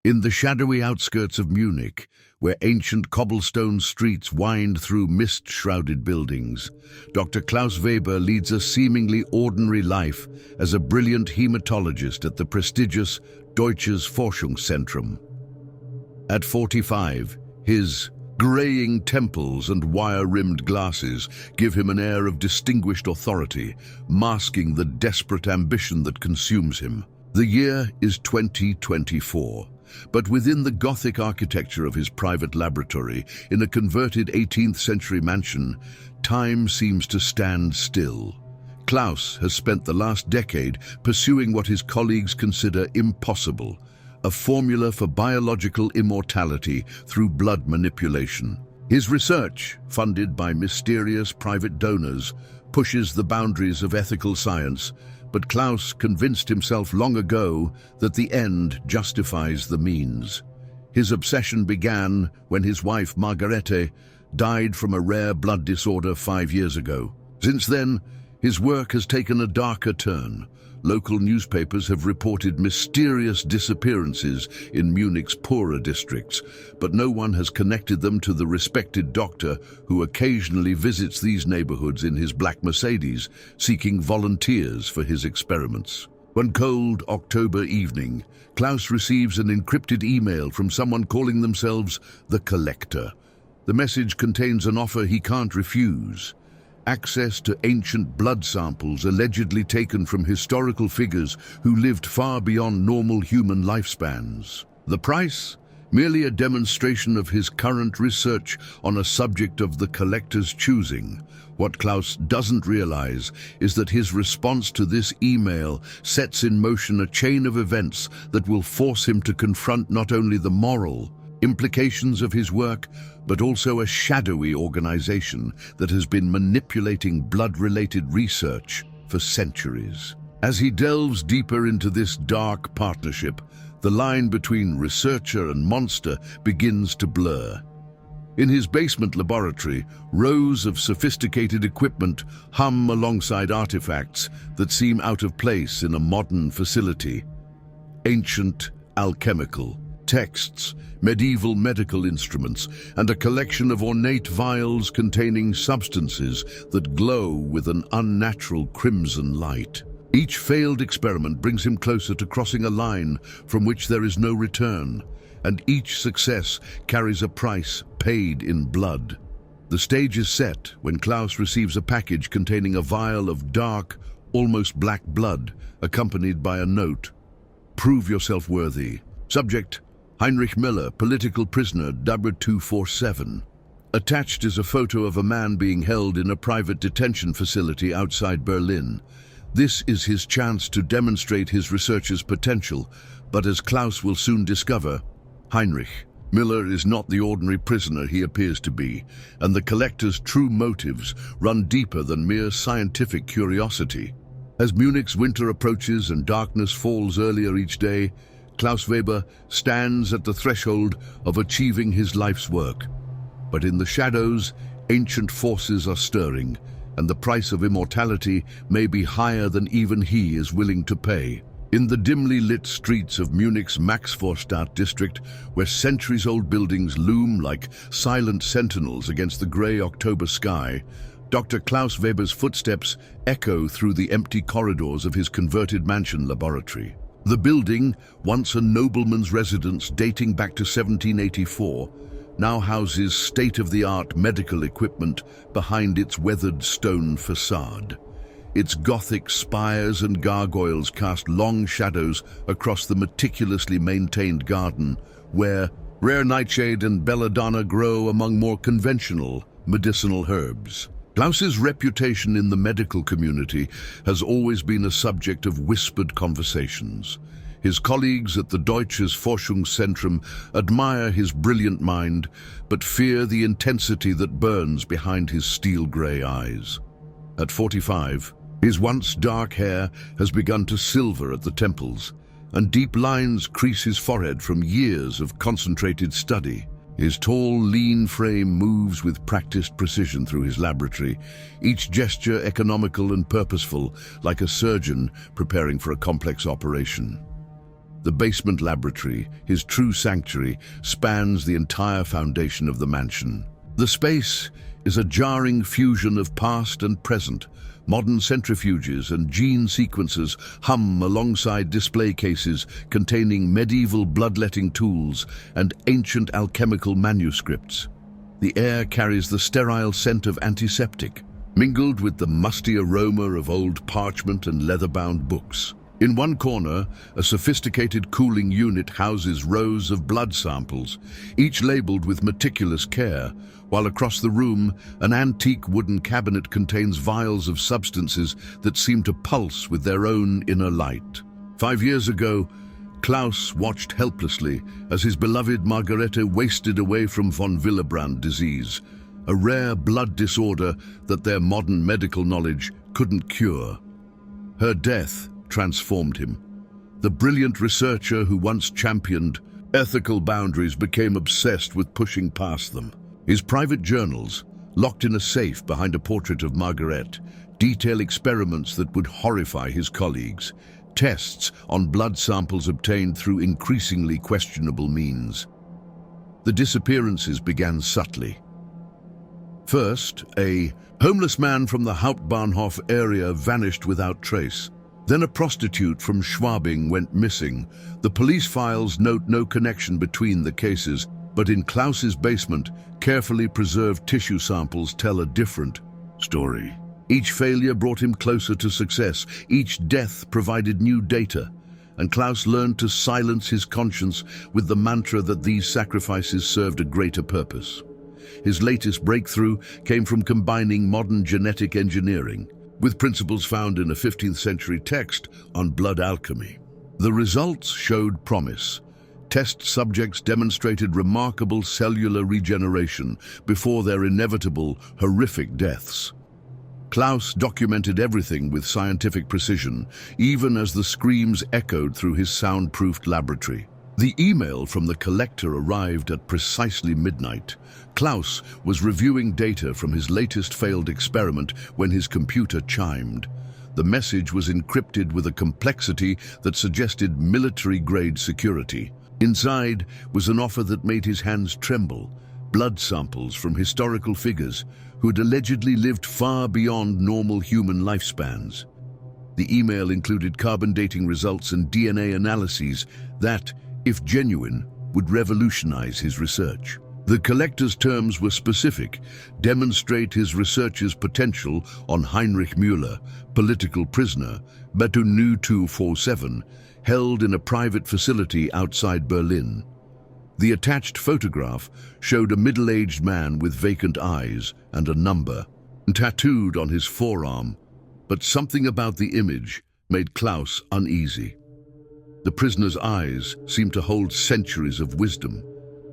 In the shadowy outskirts of Munich, where ancient cobblestone streets wind through mist-shrouded buildings, Dr. Klaus Weber leads a seemingly ordinary life as a brilliant hematologist at the prestigious Deutsches Forschungszentrum. At 45, his graying temples and wire-rimmed glasses give him an air of distinguished authority, masking the desperate ambition that consumes him. The year is 2024. But within the Gothic architecture of his private laboratory, in a converted 18th century mansion, time seems to stand still. Klaus has spent the last decade pursuing what his colleagues consider impossible, a formula for biological immortality through blood manipulation. His research, funded by mysterious private donors, pushes the boundaries of ethical science, but Klaus convinced himself long ago that the end justifies the means. His obsession began when his wife Margarete died from a rare blood disorder 5 years ago. Since then, his work has taken a darker turn. Local newspapers have reported mysterious disappearances in Munich's poorer districts, but no one has connected them to the respected doctor who occasionally visits these neighborhoods in his black Mercedes, seeking volunteers for his experiments. One cold October evening, Klaus receives an encrypted email from someone calling themselves the Collector. The message contains an offer he can't refuse: access to ancient blood samples allegedly taken from historical figures who lived far beyond normal human lifespans. The price? Merely a demonstration of his current research on a subject of the collector's choosing. What Klaus doesn't realize is that his response to this email sets in motion a chain of events that will force him to confront not only the moral implications of his work, but also a shadowy organization that has been manipulating blood-related research for centuries. As he delves deeper into this dark partnership, the line between researcher and monster begins to blur. In his basement laboratory, rows of sophisticated equipment hum alongside artifacts that seem out of place in a modern facility. Ancient, alchemical texts, medieval medical instruments, and a collection of ornate vials containing substances that glow with an unnatural crimson light. Each failed experiment brings him closer to crossing a line from which there is no return, and each success carries a price paid in blood. The stage is set when Klaus receives a package containing a vial of dark, almost black blood, accompanied by a note: "Prove yourself worthy. Subject: Heinrich Miller, political prisoner, number 247. Attached is a photo of a man being held in a private detention facility outside Berlin. This is his chance to demonstrate his research's potential, but as Klaus will soon discover, Heinrich Miller is not the ordinary prisoner he appears to be, and the collector's true motives run deeper than mere scientific curiosity. As Munich's winter approaches and darkness falls earlier each day, Klaus Weber stands at the threshold of achieving his life's work. But in the shadows, ancient forces are stirring, and the price of immortality may be higher than even he is willing to pay. In the dimly lit streets of Munich's Maxvorstadt district, where centuries-old buildings loom like silent sentinels against the grey October sky, Dr. Klaus Weber's footsteps echo through the empty corridors of his converted mansion laboratory. The building, once a nobleman's residence dating back to 1784, now houses state-of-the-art medical equipment behind its weathered stone facade. Its Gothic spires and gargoyles cast long shadows across the meticulously maintained garden, where rare nightshade and belladonna grow among more conventional medicinal herbs. Klaus's reputation in the medical community has always been a subject of whispered conversations. His colleagues at the Deutsches Forschungszentrum admire his brilliant mind, but fear the intensity that burns behind his steel-grey eyes. At 45, his once dark hair has begun to silver at the temples, and deep lines crease his forehead from years of concentrated study. His tall, lean frame moves with practiced precision through his laboratory, each gesture economical and purposeful, like a surgeon preparing for a complex operation. The basement laboratory, his true sanctuary, spans the entire foundation of the mansion. The space is a jarring fusion of past and present. Modern centrifuges and gene sequencers hum alongside display cases containing medieval bloodletting tools and ancient alchemical manuscripts. The air carries the sterile scent of antiseptic, mingled with the musty aroma of old parchment and leather-bound books. In one corner, a sophisticated cooling unit houses rows of blood samples, each labeled with meticulous care, while across the room, an antique wooden cabinet contains vials of substances that seem to pulse with their own inner light. 5 years ago, Klaus watched helplessly as his beloved Margarete wasted away from von Willebrand disease, a rare blood disorder that their modern medical knowledge couldn't cure. Her death transformed him. The brilliant researcher who once championed ethical boundaries became obsessed with pushing past them. His private journals, locked in a safe behind a portrait of Margaret, detail experiments that would horrify his colleagues, tests on blood samples obtained through increasingly questionable means. The disappearances began subtly. First, a homeless man from the Hauptbahnhof area vanished without trace. Then a prostitute from Schwabing went missing. The police files note no connection between the cases, but in Klaus's basement, carefully preserved tissue samples tell a different story. Each failure brought him closer to success. Each death provided new data, and Klaus learned to silence his conscience with the mantra that these sacrifices served a greater purpose. His latest breakthrough came from combining modern genetic engineering with principles found in a 15th century text on blood alchemy. The results showed promise. Test subjects demonstrated remarkable cellular regeneration before their inevitable, horrific deaths. Klaus documented everything with scientific precision, even as the screams echoed through his soundproofed laboratory. The email from the collector arrived at precisely midnight. Klaus was reviewing data from his latest failed experiment when his computer chimed. The message was encrypted with a complexity that suggested military-grade security. Inside was an offer that made his hands tremble: blood samples from historical figures who'd allegedly lived far beyond normal human lifespans. The email included carbon dating results and DNA analyses that, if genuine, would revolutionize his research. The collector's terms were specific: demonstrate his research's potential on Heinrich Müller, political prisoner, Betunu 247, held in a private facility outside Berlin. The attached photograph showed a middle-aged man with vacant eyes and a number tattooed on his forearm, but something about the image made Klaus uneasy. The prisoner's eyes seemed to hold centuries of wisdom,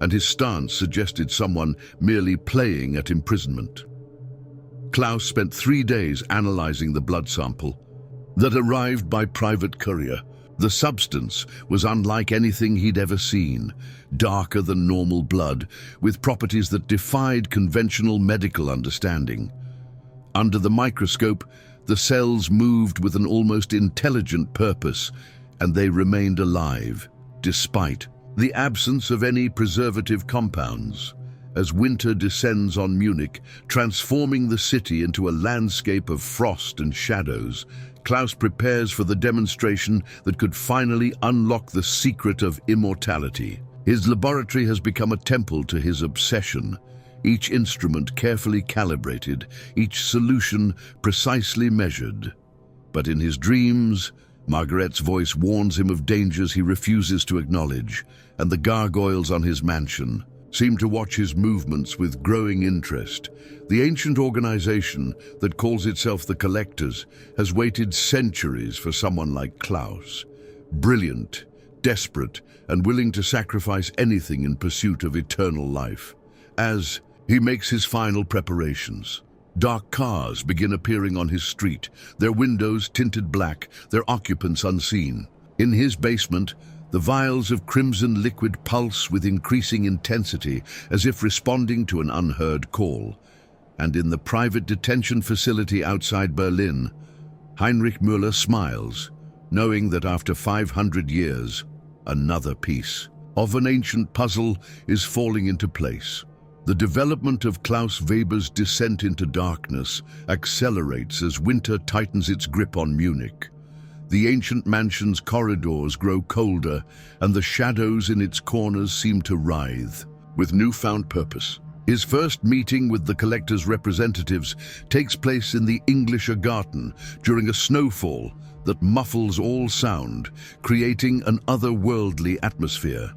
and his stance suggested someone merely playing at imprisonment. Klaus spent 3 days analyzing the blood sample that arrived by private courier. The substance was unlike anything he'd ever seen, darker than normal blood, with properties that defied conventional medical understanding. Under the microscope, the cells moved with an almost intelligent purpose, and they remained alive, despite the absence of any preservative compounds. As winter descends on Munich, transforming the city into a landscape of frost and shadows, Klaus prepares for the demonstration that could finally unlock the secret of immortality. His laboratory has become a temple to his obsession, each instrument carefully calibrated, each solution precisely measured. But in his dreams, Margaret's voice warns him of dangers he refuses to acknowledge, and the gargoyles on his mansion seem to watch his movements with growing interest. The ancient organization that calls itself the Collectors has waited centuries for someone like Klaus, brilliant, desperate, and willing to sacrifice anything in pursuit of eternal life. As he makes his final preparations, dark cars begin appearing on his street, their windows tinted black, their occupants unseen. In his basement, the vials of crimson liquid pulse with increasing intensity, as if responding to an unheard call. And in the private detention facility outside Berlin, Heinrich Müller smiles, knowing that after 500 years, Another piece of an ancient puzzle is falling into place. The development of Klaus Weber's descent into darkness accelerates as winter tightens its grip on Munich. The ancient mansion's corridors grow colder, and the shadows in its corners seem to writhe with newfound purpose. His first meeting with the collector's representatives takes place in the Englischer Garten during a snowfall that muffles all sound, creating an otherworldly atmosphere.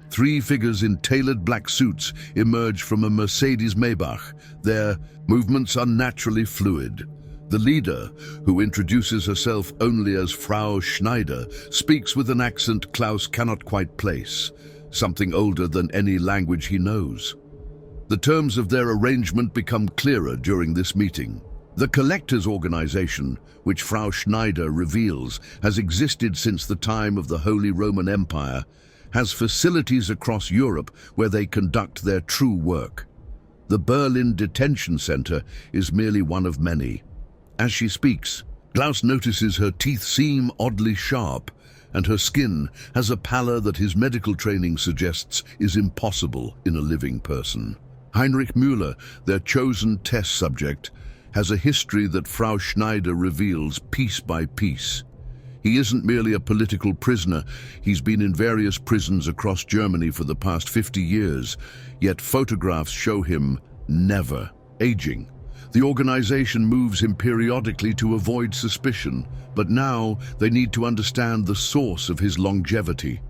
Three figures in tailored black suits emerge from a Mercedes Maybach. Their movements are naturally fluid. The leader, who introduces herself only as Frau Schneider, speaks with an accent Klaus cannot quite place, something older than any language he knows. The terms of their arrangement become clearer during this meeting. The collectors' organization, which Frau Schneider reveals has existed since the time of the Holy Roman Empire, has facilities across Europe where they conduct their true work. The Berlin detention center is merely one of many. As she speaks, Klaus notices her teeth seem oddly sharp, and her skin has a pallor that his medical training suggests is impossible in a living person. Heinrich Müller, their chosen test subject, has a history that Frau Schneider reveals piece by piece. He isn't merely a political prisoner, he's been in various prisons across Germany for the past 50 years, yet photographs show him never aging. The organization moves him periodically to avoid suspicion, but now they need to understand the source of his longevity.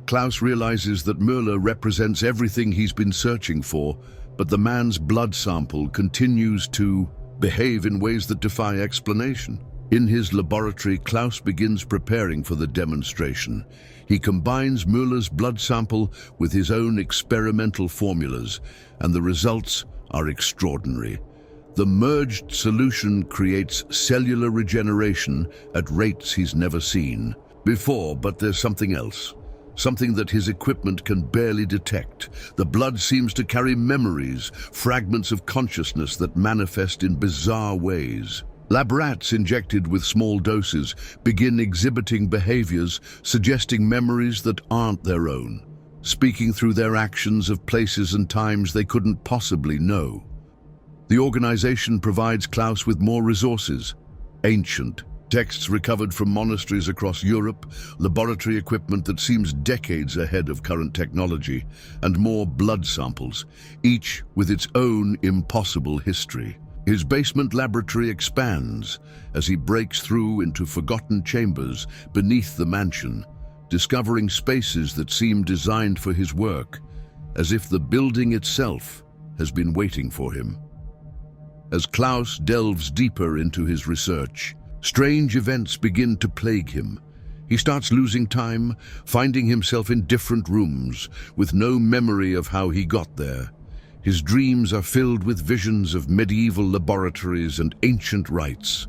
Klaus realizes that Müller represents everything he's been searching for, but the man's blood sample continues to behave in ways that defy explanation. In his laboratory, Klaus begins preparing for the demonstration. He combines Müller's blood sample with his own experimental formulas, and the results are extraordinary. The merged solution creates cellular regeneration at rates he's never seen before, but there's something else. Something that his equipment can barely detect. The blood seems to carry memories, fragments of consciousness that manifest in bizarre ways. Lab rats injected with small doses begin exhibiting behaviors suggesting memories that aren't their own, speaking through their actions of places and times they couldn't possibly know. The organization provides Klaus with more resources: ancient texts recovered from monasteries across Europe, laboratory equipment that seems decades ahead of current technology, and more blood samples, each with its own impossible history. His basement laboratory expands as he breaks through into forgotten chambers beneath the mansion, discovering spaces that seem designed for his work, as if the building itself has been waiting for him. As Klaus delves deeper into his research, strange events begin to plague him. He starts losing time, finding himself in different rooms, with no memory of how he got there. His dreams are filled with visions of medieval laboratories and ancient rites,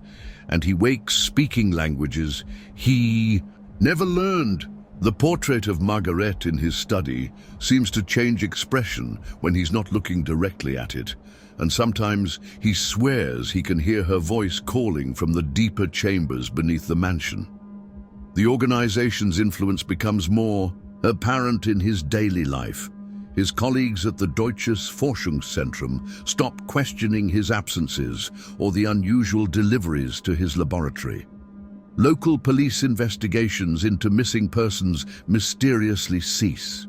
and he wakes speaking languages he never learned. The portrait of Margaret in his study seems to change expression when he's not looking directly at it, and sometimes he swears he can hear her voice calling from the deeper chambers beneath the mansion. The organization's influence becomes more apparent in his daily life. His colleagues at the Deutsches Forschungszentrum stop questioning his absences or the unusual deliveries to his laboratory. Local police investigations into missing persons mysteriously cease.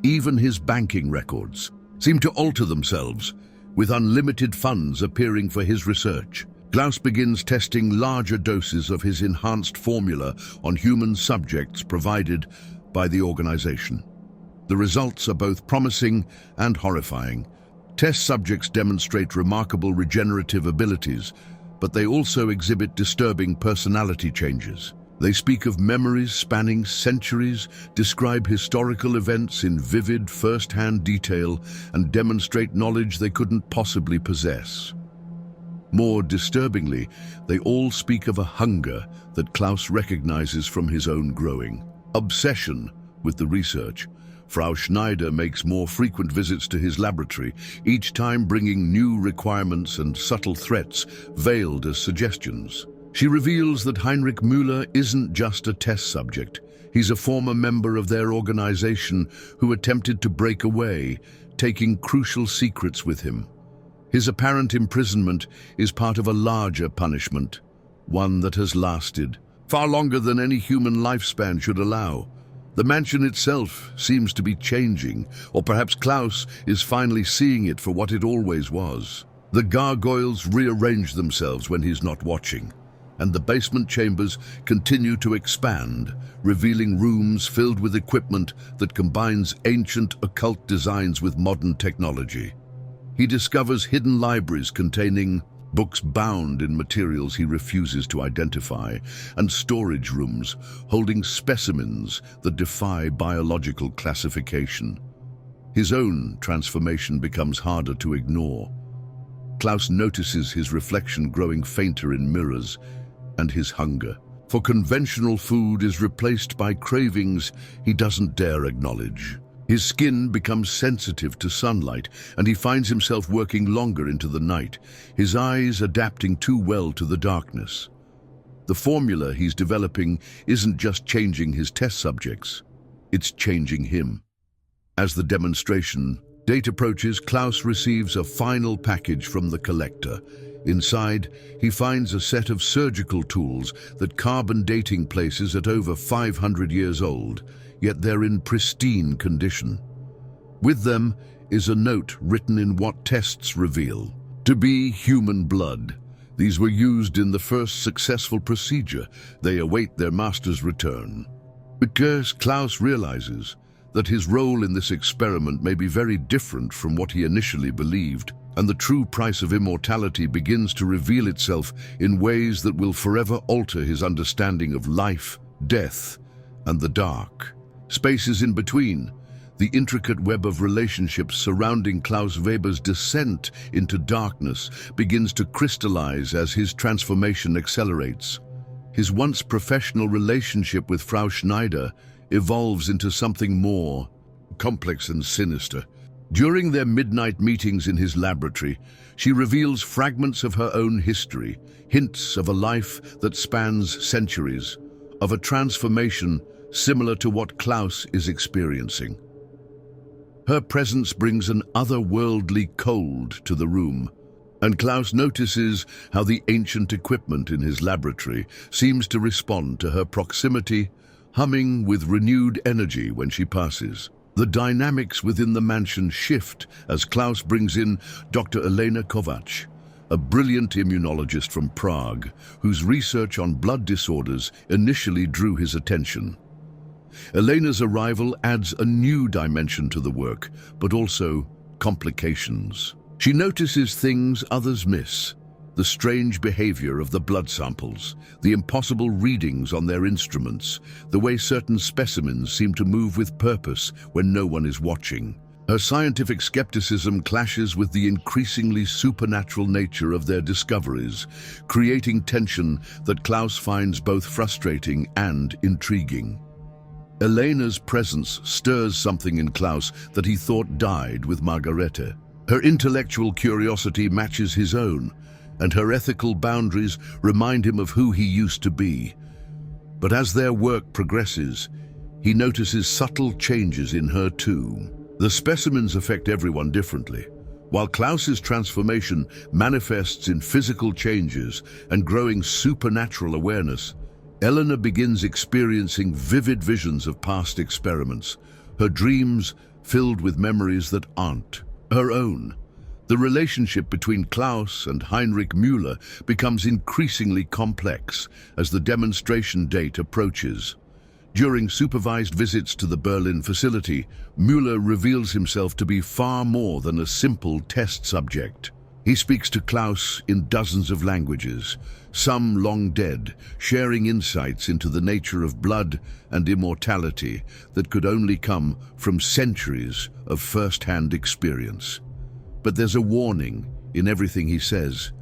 Even his banking records seem to alter themselves, with unlimited funds appearing for his research. Klaus begins testing larger doses of his enhanced formula on human subjects provided by the organization. The results are both promising and horrifying. Test subjects demonstrate remarkable regenerative abilities, but they also exhibit disturbing personality changes. They speak of memories spanning centuries, describe historical events in vivid, first-hand detail, and demonstrate knowledge they couldn't possibly possess. More disturbingly, they all speak of a hunger that Klaus recognizes from his own growing obsession with the research. Frau Schneider makes more frequent visits to his laboratory, each time bringing new requirements and subtle threats veiled as suggestions. She reveals that Heinrich Müller isn't just a test subject. He's a former member of their organization who attempted to break away, taking crucial secrets with him. His apparent imprisonment is part of a larger punishment, one that has lasted far longer than any human lifespan should allow. The mansion itself seems to be changing, or perhaps Klaus is finally seeing it for what it always was. The gargoyles rearrange themselves when he's not watching, and the basement chambers continue to expand, revealing rooms filled with equipment that combines ancient occult designs with modern technology. He discovers hidden libraries containing books bound in materials he refuses to identify, and storage rooms holding specimens that defy biological classification. His own transformation becomes harder to ignore. Klaus notices his reflection growing fainter in mirrors, and his hunger for conventional food is replaced by cravings he doesn't dare acknowledge. His skin becomes sensitive to sunlight, and he finds himself working longer into the night, his eyes adapting too well to the darkness. The formula he's developing isn't just changing his test subjects, it's changing him. As the demonstration date approaches, Klaus receives a final package from the collector. Inside, he finds a set of surgical tools that carbon dating places at over 500 years old, yet they're in pristine condition. With them is a note written in what tests reveal to be human blood. These were used in the first successful procedure. They await their master's return. Because Klaus realizes that his role in this experiment may be very different from what he initially believed, and the true price of immortality begins to reveal itself in ways that will forever alter his understanding of life, death, and the dark. Spaces in between, the intricate web of relationships surrounding Klaus Weber's descent into darkness begins to crystallize as his transformation accelerates. His once professional relationship with Frau Schneider evolves into something more complex and sinister. During their midnight meetings in his laboratory, she reveals fragments of her own history, hints of a life that spans centuries, of a transformation similar to what Klaus is experiencing. Her presence brings an otherworldly cold to the room, and Klaus notices how the ancient equipment in his laboratory seems to respond to her proximity, humming with renewed energy when she passes. The dynamics within the mansion shift as Klaus brings in Dr. Elena Kovac, a brilliant immunologist from Prague, whose research on blood disorders initially drew his attention. Elena's arrival adds a new dimension to the work, but also complications. She notices things others miss: the strange behavior of the blood samples, the impossible readings on their instruments, the way certain specimens seem to move with purpose when no one is watching. Her scientific skepticism clashes with the increasingly supernatural nature of their discoveries, creating tension that Klaus finds both frustrating and intriguing. Elena's presence stirs something in Klaus that he thought died with Margarete. Her intellectual curiosity matches his own, and her ethical boundaries remind him of who he used to be. But as their work progresses, he notices subtle changes in her too. The specimens affect everyone differently. While Klaus's transformation manifests in physical changes and growing supernatural awareness, Elena begins experiencing vivid visions of past experiments, her dreams filled with memories that aren't her own. The relationship between Klaus and Heinrich Müller becomes increasingly complex as the demonstration date approaches. During supervised visits to the Berlin facility, Müller reveals himself to be far more than a simple test subject. He speaks to Klaus in dozens of languages, some long dead, sharing insights into the nature of blood and immortality that could only come from centuries of first-hand experience. But there's a warning in everything he says,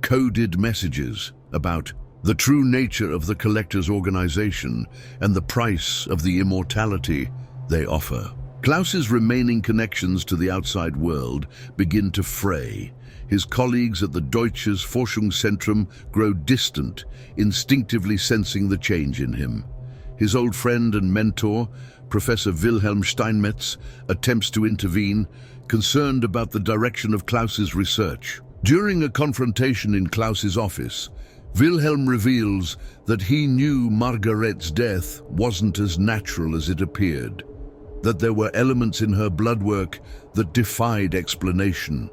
coded messages about the true nature of the collector's organization and the price of the immortality they offer. Klaus's remaining connections to the outside world begin to fray. His colleagues at the Deutsches Forschungszentrum grow distant, instinctively sensing the change in him. His old friend and mentor, Professor Wilhelm Steinmetz, attempts to intervene, concerned about the direction of Klaus's research. During a confrontation in Klaus's office, Wilhelm reveals that he knew Margaret's death wasn't as natural as it appeared, that there were elements in her blood work that defied explanation.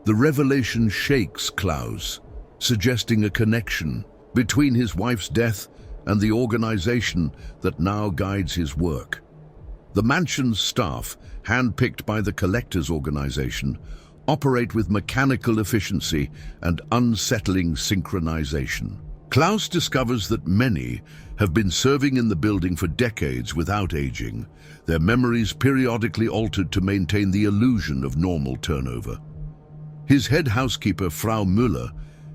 The revelation shakes Klaus, suggesting a connection between his wife's death and the organization that now guides his work. The mansion's staff, handpicked by the collectors' organization, operate with mechanical efficiency and unsettling synchronization. Klaus discovers that many have been serving in the building for decades without aging, their memories periodically altered to maintain the illusion of normal turnover. His head housekeeper, Frau Müller,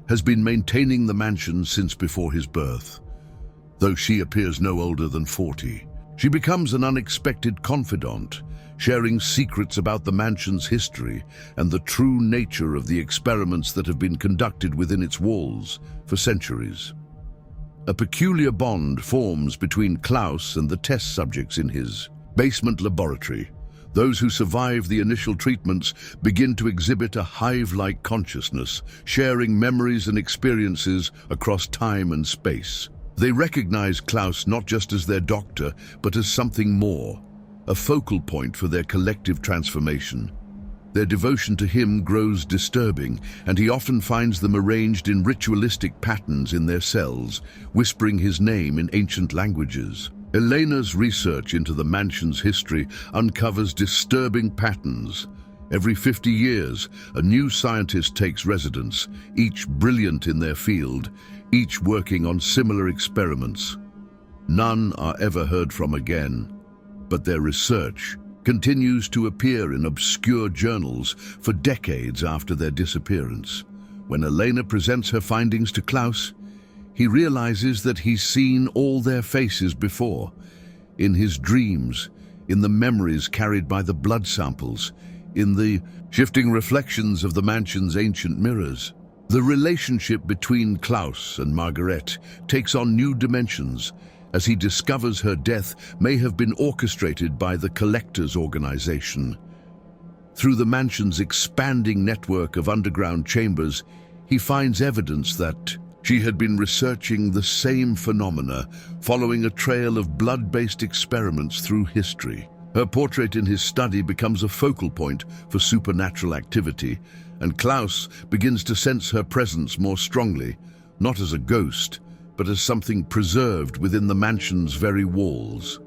has been maintaining the mansion since before his birth. Though she appears no older than 40, she becomes an unexpected confidant, sharing secrets about the mansion's history and the true nature of the experiments that have been conducted within its walls for centuries. A peculiar bond forms between Klaus and the test subjects in his basement laboratory. Those who survive the initial treatments begin to exhibit a hive-like consciousness, sharing memories and experiences across time and space. They recognize Klaus not just as their doctor, but as something more, a focal point for their collective transformation. Their devotion to him grows disturbing, and he often finds them arranged in ritualistic patterns in their cells, whispering his name in ancient languages. Elena's research into the mansion's history uncovers disturbing patterns. Every 50 years, a new scientist takes residence, each brilliant in their field, each working on similar experiments. None are ever heard from again, but their research continues to appear in obscure journals for decades after their disappearance. When Elena presents her findings to Klaus, he realizes that he's seen all their faces before, in his dreams, in the memories carried by the blood samples, in the shifting reflections of the mansion's ancient mirrors. The relationship between Klaus and Margaret takes on new dimensions as he discovers her death may have been orchestrated by the collectors' organization. Through the mansion's expanding network of underground chambers, he finds evidence that she had been researching the same phenomena, following a trail of blood-based experiments through history. Her portrait in his study becomes a focal point for supernatural activity, and Klaus begins to sense her presence more strongly, not as a ghost, but as something preserved within the mansion's very walls.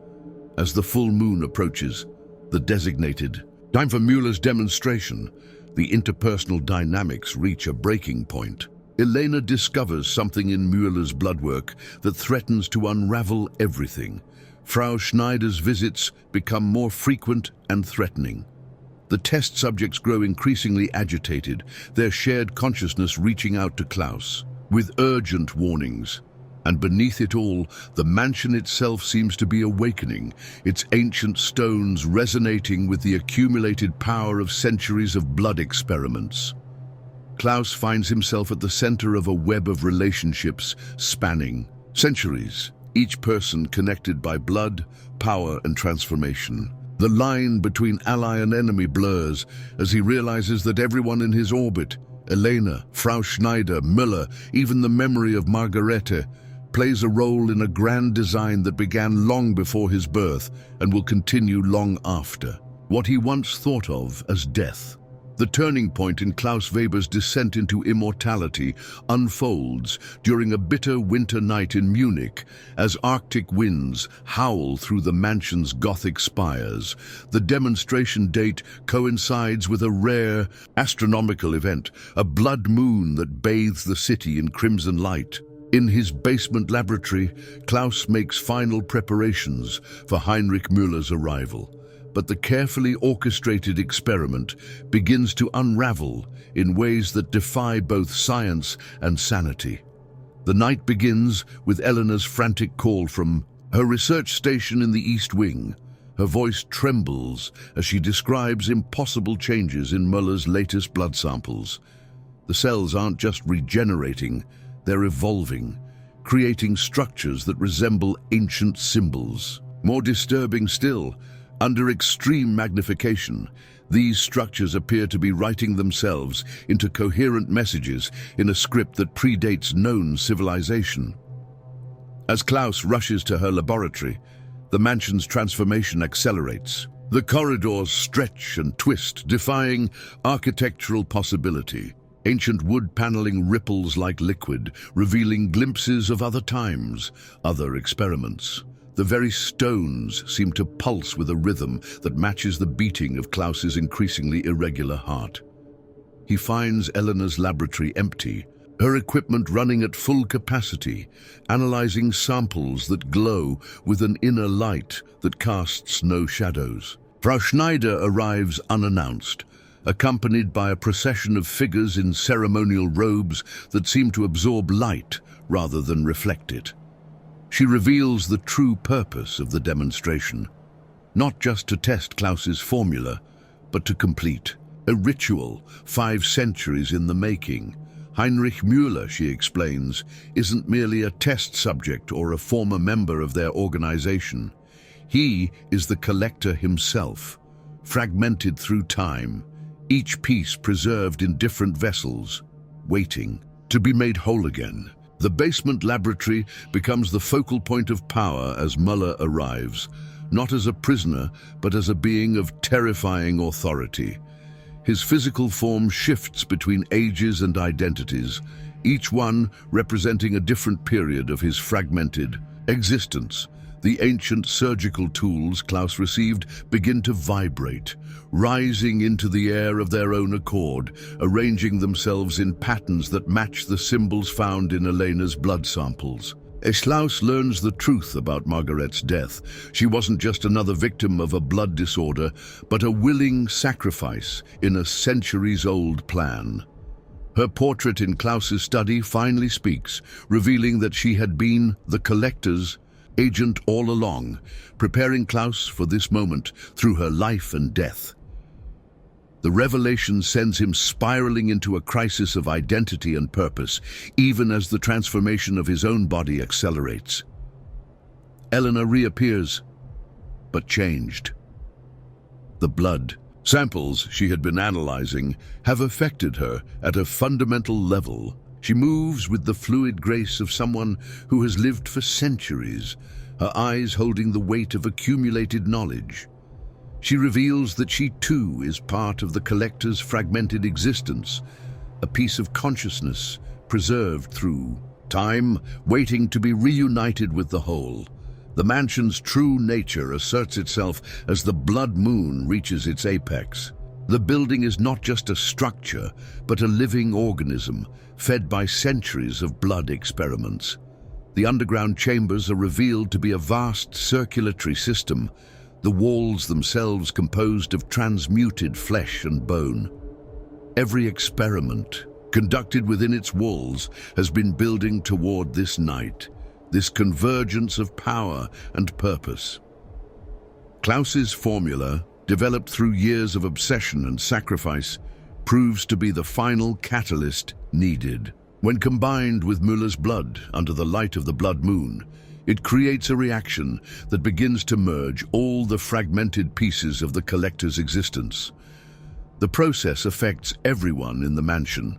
As the full moon approaches, the designated time for Müller's demonstration, the interpersonal dynamics reach a breaking point. Elena discovers something in Müller's bloodwork that threatens to unravel everything. Frau Schneider's visits become more frequent and threatening. The test subjects grow increasingly agitated, their shared consciousness reaching out to Klaus with urgent warnings. And beneath it all, the mansion itself seems to be awakening, its ancient stones resonating with the accumulated power of centuries of blood experiments. Klaus finds himself at the center of a web of relationships spanning centuries, each person connected by blood, power, and transformation. The line between ally and enemy blurs as he realizes that everyone in his orbit, Elena, Frau Schneider, Müller, even the memory of Margarete, plays a role in a grand design that began long before his birth and will continue long after. What he once thought of as death. The turning point in Klaus Weber's descent into immortality unfolds during a bitter winter night in Munich as Arctic winds howl through the mansion's Gothic spires. The demonstration date coincides with a rare astronomical event, a blood moon that bathes the city in crimson light. In his basement laboratory, Klaus makes final preparations for Heinrich Müller's arrival. But the carefully orchestrated experiment begins to unravel in ways that defy both science and sanity. The night begins with Elena's frantic call from her research station in the East Wing. Her voice trembles as she describes impossible changes in Muller's latest blood samples. The cells aren't just regenerating, they're evolving, creating structures that resemble ancient symbols. More disturbing still, under extreme magnification, these structures appear to be writing themselves into coherent messages in a script that predates known civilization. As Klaus rushes to her laboratory, the mansion's transformation accelerates. The corridors stretch and twist, defying architectural possibility. Ancient wood paneling ripples like liquid, revealing glimpses of other times, other experiments. The very stones seem to pulse with a rhythm that matches the beating of Klaus's increasingly irregular heart. He finds Eleanor's laboratory empty, her equipment running at full capacity, analyzing samples that glow with an inner light that casts no shadows. Frau Schneider arrives unannounced, accompanied by a procession of figures in ceremonial robes that seem to absorb light rather than reflect it. She reveals the true purpose of the demonstration, not just to test Klaus's formula, but to complete a ritual 5 centuries in the making. Heinrich Müller, she explains, isn't merely a test subject or a former member of their organization. He is the collector himself, fragmented through time, each piece preserved in different vessels, waiting to be made whole again. The basement laboratory becomes the focal point of power as Müller arrives, not as a prisoner, but as a being of terrifying authority. His physical form shifts between ages and identities, each one representing a different period of his fragmented existence. The ancient surgical tools Klaus received begin to vibrate, rising into the air of their own accord, arranging themselves in patterns that match the symbols found in Elena's blood samples. As Klaus learns the truth about Margaret's death, she wasn't just another victim of a blood disorder, but a willing sacrifice in a centuries-old plan. Her portrait in Klaus's study finally speaks, revealing that she had been the collector's agent all along, preparing Klaus for this moment through her life and death. The revelation sends him spiraling into a crisis of identity and purpose, even as the transformation of his own body accelerates. Eleanor reappears, but changed. The blood samples she had been analyzing have affected her at a fundamental level. She moves with the fluid grace of someone who has lived for centuries, her eyes holding the weight of accumulated knowledge. She reveals that she too is part of the collector's fragmented existence, a piece of consciousness preserved through time, waiting to be reunited with the whole. The mansion's true nature asserts itself as the blood moon reaches its apex. The building is not just a structure, but a living organism, fed by centuries of blood experiments. The underground chambers are revealed to be a vast circulatory system, the walls themselves composed of transmuted flesh and bone. Every experiment conducted within its walls has been building toward this night, this convergence of power and purpose. Klaus's formula, developed through years of obsession and sacrifice, proves to be the final catalyst needed. When combined with Müller's blood under the light of the blood moon, it creates a reaction that begins to merge all the fragmented pieces of the collector's existence. The process affects everyone in the mansion: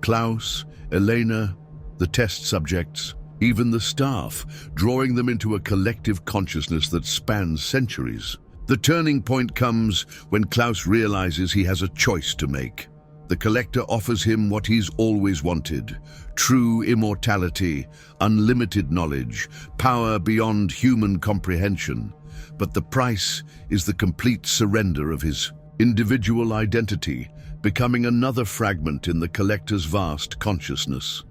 Klaus, Elena, the test subjects, even the staff, drawing them into a collective consciousness that spans centuries. The turning point comes when Klaus realizes he has a choice to make. The collector offers him what he's always wanted: true immortality, unlimited knowledge, power beyond human comprehension. But the price is the complete surrender of his individual identity, becoming another fragment in the collector's vast consciousness.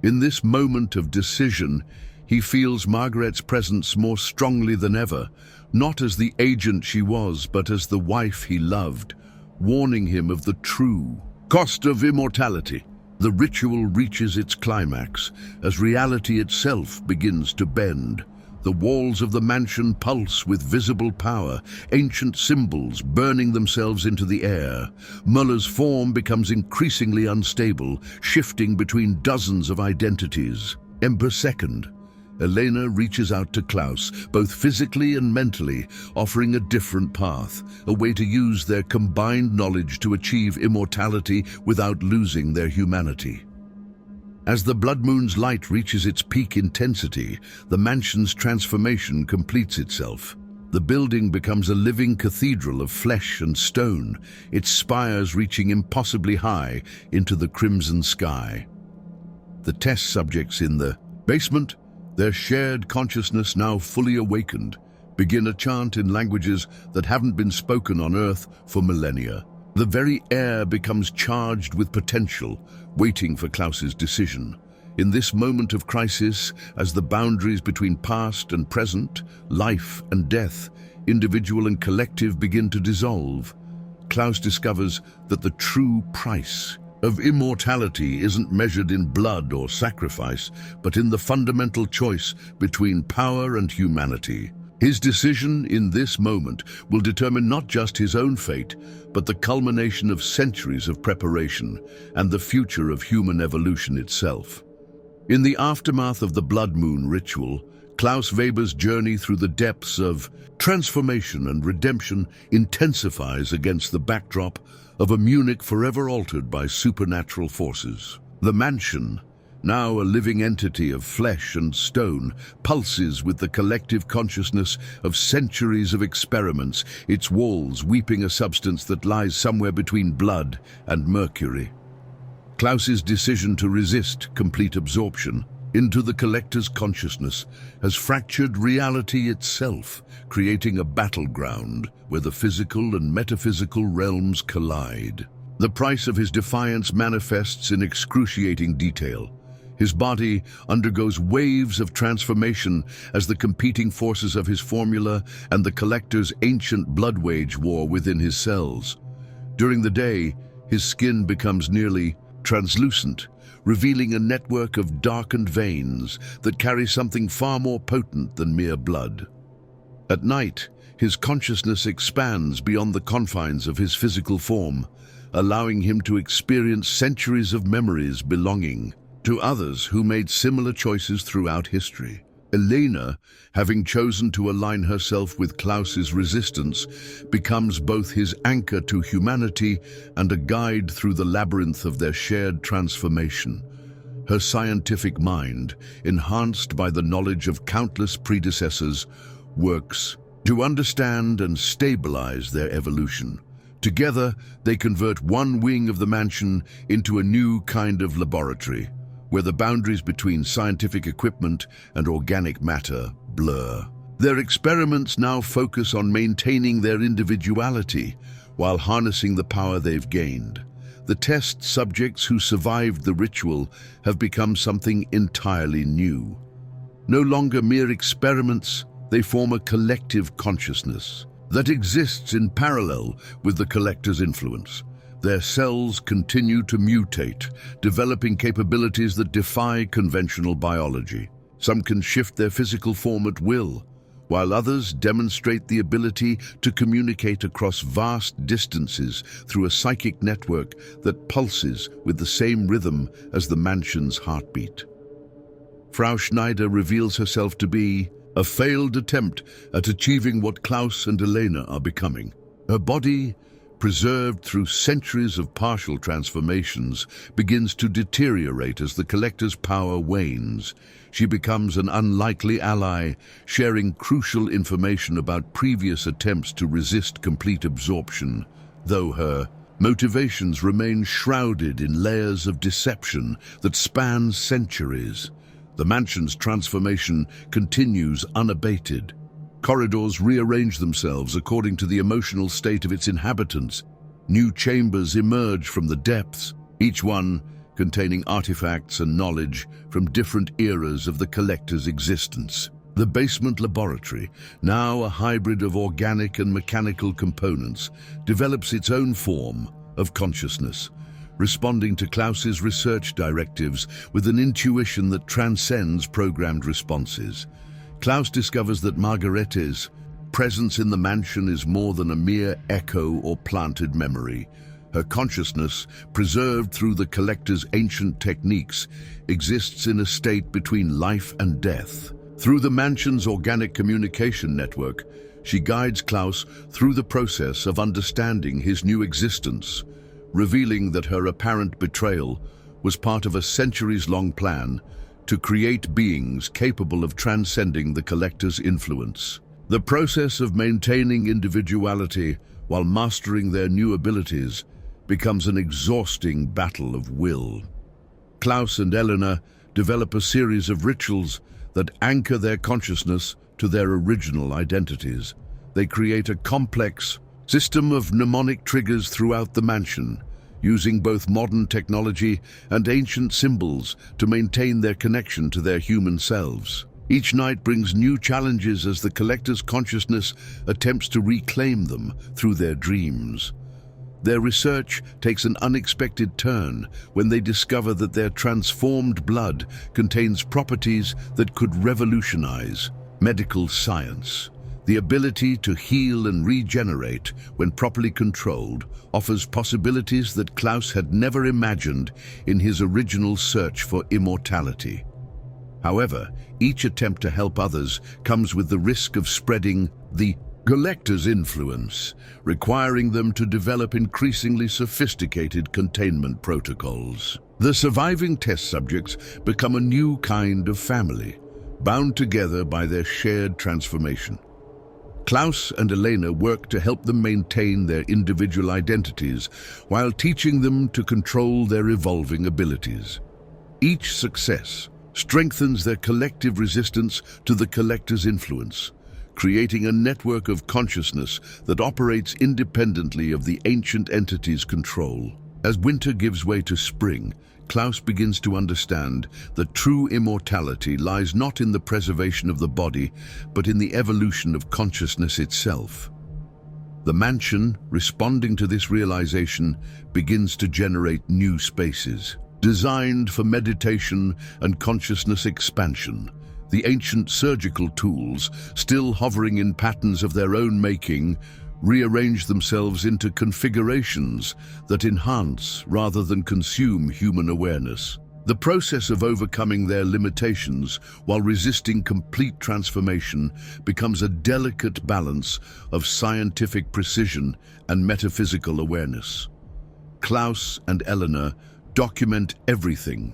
In this moment of decision, he feels Margaret's presence more strongly than ever, not as the agent she was, but as the wife he loved, warning him of the true cost of immortality. The ritual reaches its climax as reality itself begins to bend. The walls of the mansion pulse with visible power, ancient symbols burning themselves into the air. Muller's form becomes increasingly unstable, shifting between dozens of identities. Ember second. Elena reaches out to Klaus, both physically and mentally, offering a different path, a way to use their combined knowledge to achieve immortality without losing their humanity. As the blood moon's light reaches its peak intensity, the mansion's transformation completes itself. The building becomes a living cathedral of flesh and stone, its spires reaching impossibly high into the crimson sky. The test subjects in the basement, their shared consciousness now fully awakened, begin a chant in languages that haven't been spoken on Earth for millennia. The very air becomes charged with potential, waiting for Klaus's decision. In this moment of crisis, as the boundaries between past and present, life and death, individual and collective begin to dissolve, Klaus discovers that the true price of immortality isn't measured in blood or sacrifice, but in the fundamental choice between power and humanity. His decision in this moment will determine not just his own fate, but the culmination of centuries of preparation and the future of human evolution itself. In the aftermath of the blood moon ritual, Klaus Weber's journey through the depths of transformation and redemption intensifies against the backdrop of a Munich forever altered by supernatural forces. The mansion, now a living entity of flesh and stone, pulses with the collective consciousness of centuries of experiments, its walls weeping a substance that lies somewhere between blood and mercury. Klaus's decision to resist complete absorption into the collector's consciousness has fractured reality itself, creating a battleground where the physical and metaphysical realms collide. The price of his defiance manifests in excruciating detail. His body undergoes waves of transformation as the competing forces of his formula and the collector's ancient blood wage war within his cells. During the day, his skin becomes nearly translucent, revealing a network of darkened veins that carry something far more potent than mere blood. At night, his consciousness expands beyond the confines of his physical form, allowing him to experience centuries of memories belonging to others who made similar choices throughout history. Elena, having chosen to align herself with Klaus's resistance, becomes both his anchor to humanity and a guide through the labyrinth of their shared transformation. Her scientific mind, enhanced by the knowledge of countless predecessors, works to understand and stabilize their evolution. Together, they convert one wing of the mansion into a new kind of laboratory, where the boundaries between scientific equipment and organic matter blur. Their experiments now focus on maintaining their individuality while harnessing the power they've gained. The test subjects who survived the ritual have become something entirely new. No longer mere experiments, they form a collective consciousness that exists in parallel with the collector's influence. Their cells continue to mutate, developing capabilities that defy conventional biology. Some can shift their physical form at will, while others demonstrate the ability to communicate across vast distances through a psychic network that pulses with the same rhythm as the mansion's heartbeat. Frau Schneider reveals herself to be a failed attempt at achieving what Klaus and Elena are becoming. Her body, preserved through centuries of partial transformations, begins to deteriorate as the collector's power wanes. She becomes an unlikely ally, sharing crucial information about previous attempts to resist complete absorption, though her motivations remain shrouded in layers of deception that span centuries. The mansion's transformation continues unabated. Corridors rearrange themselves according to the emotional state of its inhabitants. New chambers emerge from the depths, each one containing artifacts and knowledge from different eras of the collector's existence. The basement laboratory, now a hybrid of organic and mechanical components, develops its own form of consciousness, responding to Klaus's research directives with an intuition that transcends programmed responses. Klaus discovers that Margarete's presence in the mansion is more than a mere echo or planted memory. Her consciousness, preserved through the collector's ancient techniques, exists in a state between life and death. Through the mansion's organic communication network, she guides Klaus through the process of understanding his new existence, revealing that her apparent betrayal was part of a centuries-long plan to create beings capable of transcending the collector's influence. The process of maintaining individuality while mastering their new abilities becomes an exhausting battle of will. Klaus and Eleanor develop a series of rituals that anchor their consciousness to their original identities. They create a complex system of mnemonic triggers throughout the mansion, using both modern technology and ancient symbols to maintain their connection to their human selves. Each night brings new challenges as the collector's consciousness attempts to reclaim them through their dreams. Their research takes an unexpected turn when they discover that their transformed blood contains properties that could revolutionize medical science. The ability to heal and regenerate, when properly controlled, offers possibilities that Klaus had never imagined in his original search for immortality. However, each attempt to help others comes with the risk of spreading the collector's influence, requiring them to develop increasingly sophisticated containment protocols. The surviving test subjects become a new kind of family, bound together by their shared transformation. Klaus and Elena work to help them maintain their individual identities while teaching them to control their evolving abilities. Each success strengthens their collective resistance to the collector's influence, creating a network of consciousness that operates independently of the ancient entity's control. As winter gives way to spring, Klaus begins to understand that true immortality lies not in the preservation of the body, but in the evolution of consciousness itself. The mansion, responding to this realization, begins to generate new spaces. Designed for meditation and consciousness expansion, the ancient surgical tools, still hovering in patterns of their own making, rearrange themselves into configurations that enhance rather than consume human awareness. The process of overcoming their limitations while resisting complete transformation becomes a delicate balance of scientific precision and metaphysical awareness. Klaus and Eleanor document everything,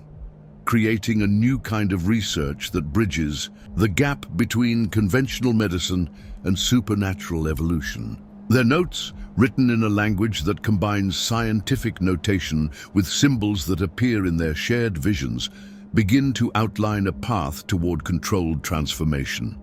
creating a new kind of research that bridges the gap between conventional medicine and supernatural evolution. Their notes, written in a language that combines scientific notation with symbols that appear in their shared visions, begin to outline a path toward controlled transformation.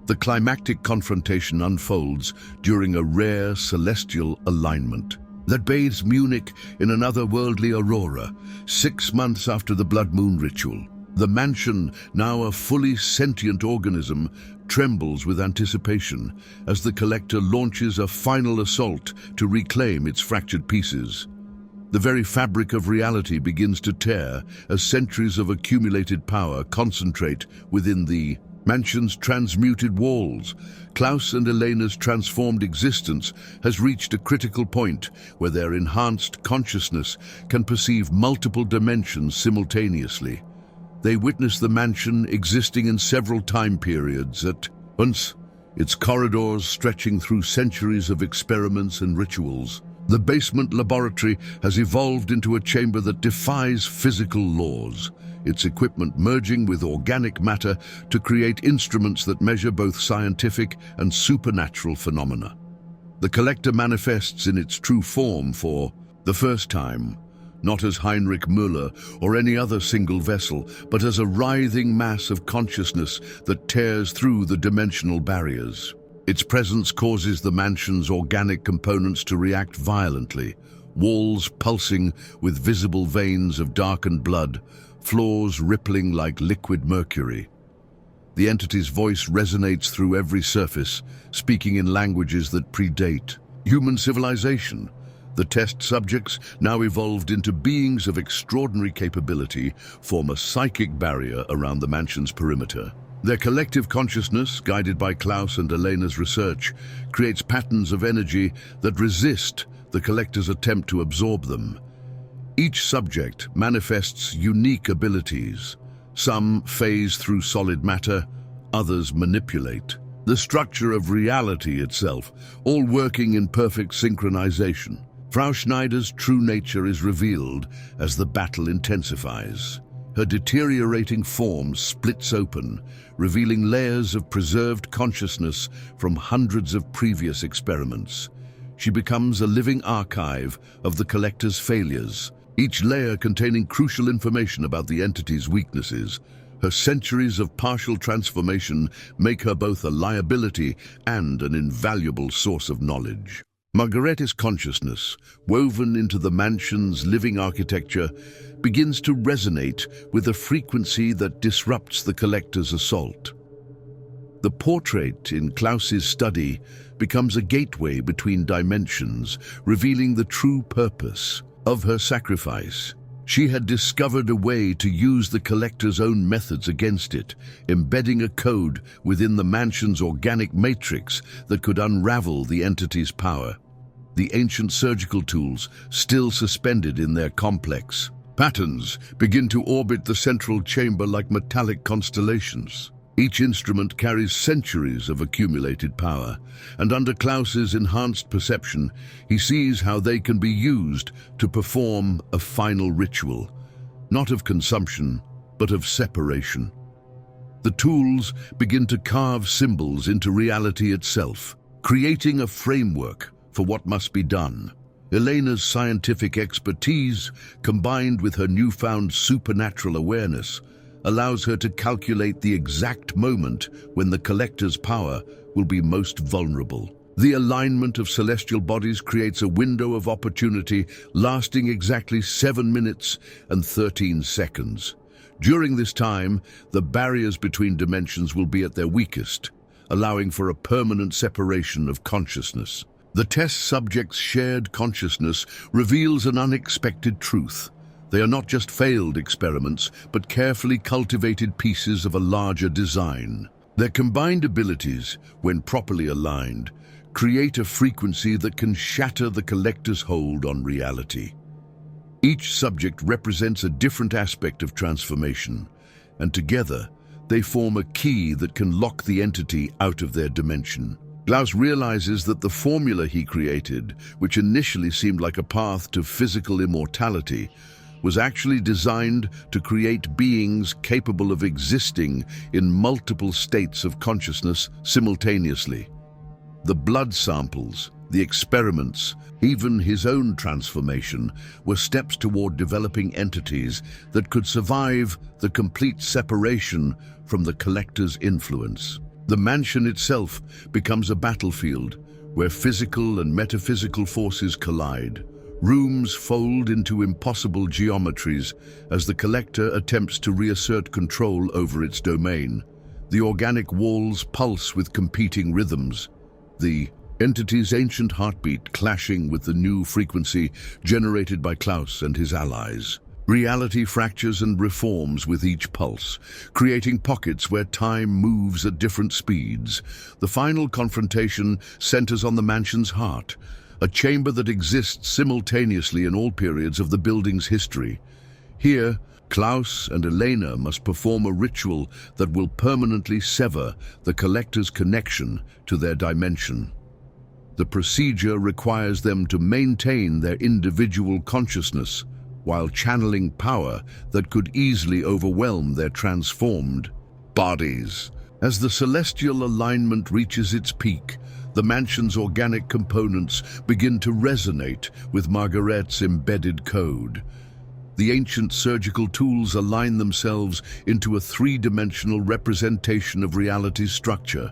The climactic confrontation unfolds during a rare celestial alignment that bathes Munich in an otherworldly aurora, 6 months after the blood moon ritual. The mansion, now a fully sentient organism, trembles with anticipation as the collector launches a final assault to reclaim its fractured pieces. The very fabric of reality begins to tear as centuries of accumulated power concentrate within the mansion's transmuted walls. Klaus and Elena's transformed existence has reached a critical point where their enhanced consciousness can perceive multiple dimensions simultaneously. They witness the mansion existing in several time periods at once, its corridors stretching through centuries of experiments and rituals. The basement laboratory has evolved into a chamber that defies physical laws, its equipment merging with organic matter to create instruments that measure both scientific and supernatural phenomena. The collector manifests in its true form for the first time, not as Heinrich Müller or any other single vessel, but as a writhing mass of consciousness that tears through the dimensional barriers. Its presence causes the mansion's organic components to react violently, walls pulsing with visible veins of darkened blood, floors rippling like liquid mercury. The entity's voice resonates through every surface, speaking in languages that predate human civilization. The test subjects, now evolved into beings of extraordinary capability, form a psychic barrier around the mansion's perimeter. Their collective consciousness, guided by Klaus and Elena's research, creates patterns of energy that resist the collector's attempt to absorb them. Each subject manifests unique abilities. Some phase through solid matter, others manipulate the structure of reality itself, all working in perfect synchronization. Frau Schneider's true nature is revealed as the battle intensifies. Her deteriorating form splits open, revealing layers of preserved consciousness from hundreds of previous experiments. She becomes a living archive of the collector's failures, each layer containing crucial information about the entity's weaknesses. Her centuries of partial transformation make her both a liability and an invaluable source of knowledge. Margaret's consciousness, woven into the mansion's living architecture, begins to resonate with a frequency that disrupts the collector's assault. The portrait in Klaus's study becomes a gateway between dimensions, revealing the true purpose of her sacrifice. She had discovered a way to use the collector's own methods against it, embedding a code within the mansion's organic matrix that could unravel the entity's power. The ancient surgical tools, still suspended in their complex patterns, begin to orbit the central chamber like metallic constellations. Each instrument carries centuries of accumulated power, and under Klaus's enhanced perception, he sees how they can be used to perform a final ritual, not of consumption, but of separation. The tools begin to carve symbols into reality itself, creating a framework for what must be done. Elena's scientific expertise, combined with her newfound supernatural awareness, allows her to calculate the exact moment when the collector's power will be most vulnerable. The alignment of celestial bodies creates a window of opportunity lasting exactly 7 minutes and 13 seconds. During this time, the barriers between dimensions will be at their weakest, allowing for a permanent separation of consciousness. The test subject's shared consciousness reveals an unexpected truth. They are not just failed experiments, but carefully cultivated pieces of a larger design. Their combined abilities, when properly aligned, create a frequency that can shatter the collector's hold on reality. Each subject represents a different aspect of transformation, and together they form a key that can lock the entity out of their dimension. Klaus realizes that the formula he created, which initially seemed like a path to physical immortality, was actually designed to create beings capable of existing in multiple states of consciousness simultaneously. The blood samples, the experiments, even his own transformation were steps toward developing entities that could survive the complete separation from the collector's influence. The mansion itself becomes a battlefield where physical and metaphysical forces collide. Rooms fold into impossible geometries as the collector attempts to reassert control over its domain. The organic walls pulse with competing rhythms, the entity's ancient heartbeat clashing with the new frequency generated by Klaus and his allies. Reality fractures and reforms with each pulse, creating pockets where time moves at different speeds. The final confrontation centers on the mansion's heart, a chamber that exists simultaneously in all periods of the building's history. Here, Klaus and Elena must perform a ritual that will permanently sever the collector's connection to their dimension. The procedure requires them to maintain their individual consciousness while channeling power that could easily overwhelm their transformed bodies. As the celestial alignment reaches its peak, the mansion's organic components begin to resonate with Margaret's embedded code. The ancient surgical tools align themselves into a three-dimensional representation of reality's structure,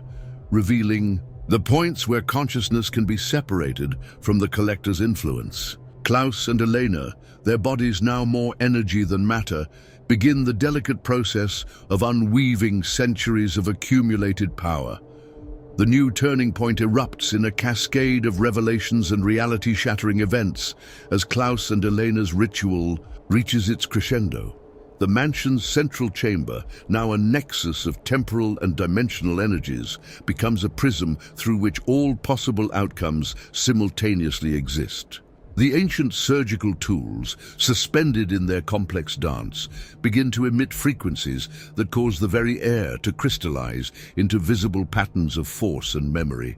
revealing the points where consciousness can be separated from the collector's influence. Klaus and Elena, their bodies now more energy than matter, begin the delicate process of unweaving centuries of accumulated power. The new turning point erupts in a cascade of revelations and reality-shattering events as Klaus and Elena's ritual reaches its crescendo. The mansion's central chamber, now a nexus of temporal and dimensional energies, becomes a prism through which all possible outcomes simultaneously exist. The ancient surgical tools, suspended in their complex dance, begin to emit frequencies that cause the very air to crystallize into visible patterns of force and memory.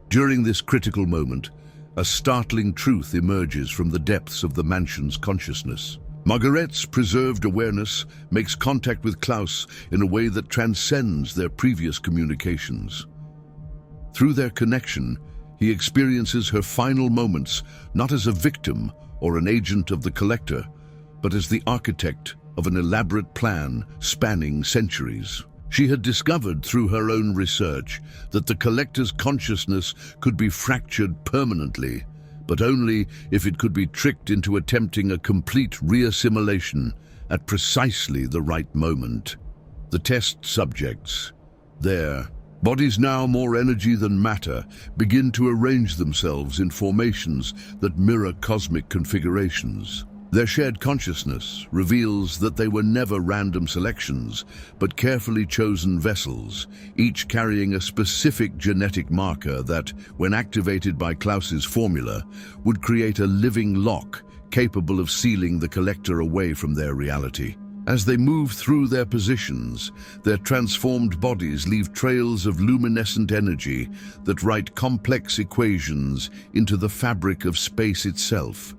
During this critical moment, a startling truth emerges from the depths of the mansion's consciousness. Margaret's preserved awareness makes contact with Klaus in a way that transcends their previous communications. Through their connection, he experiences her final moments not as a victim or an agent of the collector, but as the architect of an elaborate plan spanning centuries. She had discovered through her own research that the collector's consciousness could be fractured permanently, but only if it could be tricked into attempting a complete reassimilation at precisely the right moment. The test subjects, their bodies now more energy than matter, begin to arrange themselves in formations that mirror cosmic configurations. Their shared consciousness reveals that they were never random selections, but carefully chosen vessels, each carrying a specific genetic marker that, when activated by Klaus's formula, would create a living lock capable of sealing the collector away from their reality. As they move through their positions, their transformed bodies leave trails of luminescent energy that write complex equations into the fabric of space itself.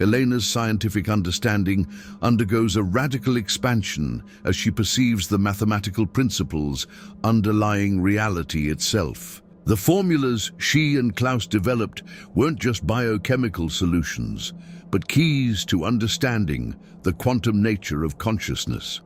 Elena's scientific understanding undergoes a radical expansion as she perceives the mathematical principles underlying reality itself. The formulas she and Klaus developed weren't just biochemical solutions, but keys to understanding the quantum nature of consciousness.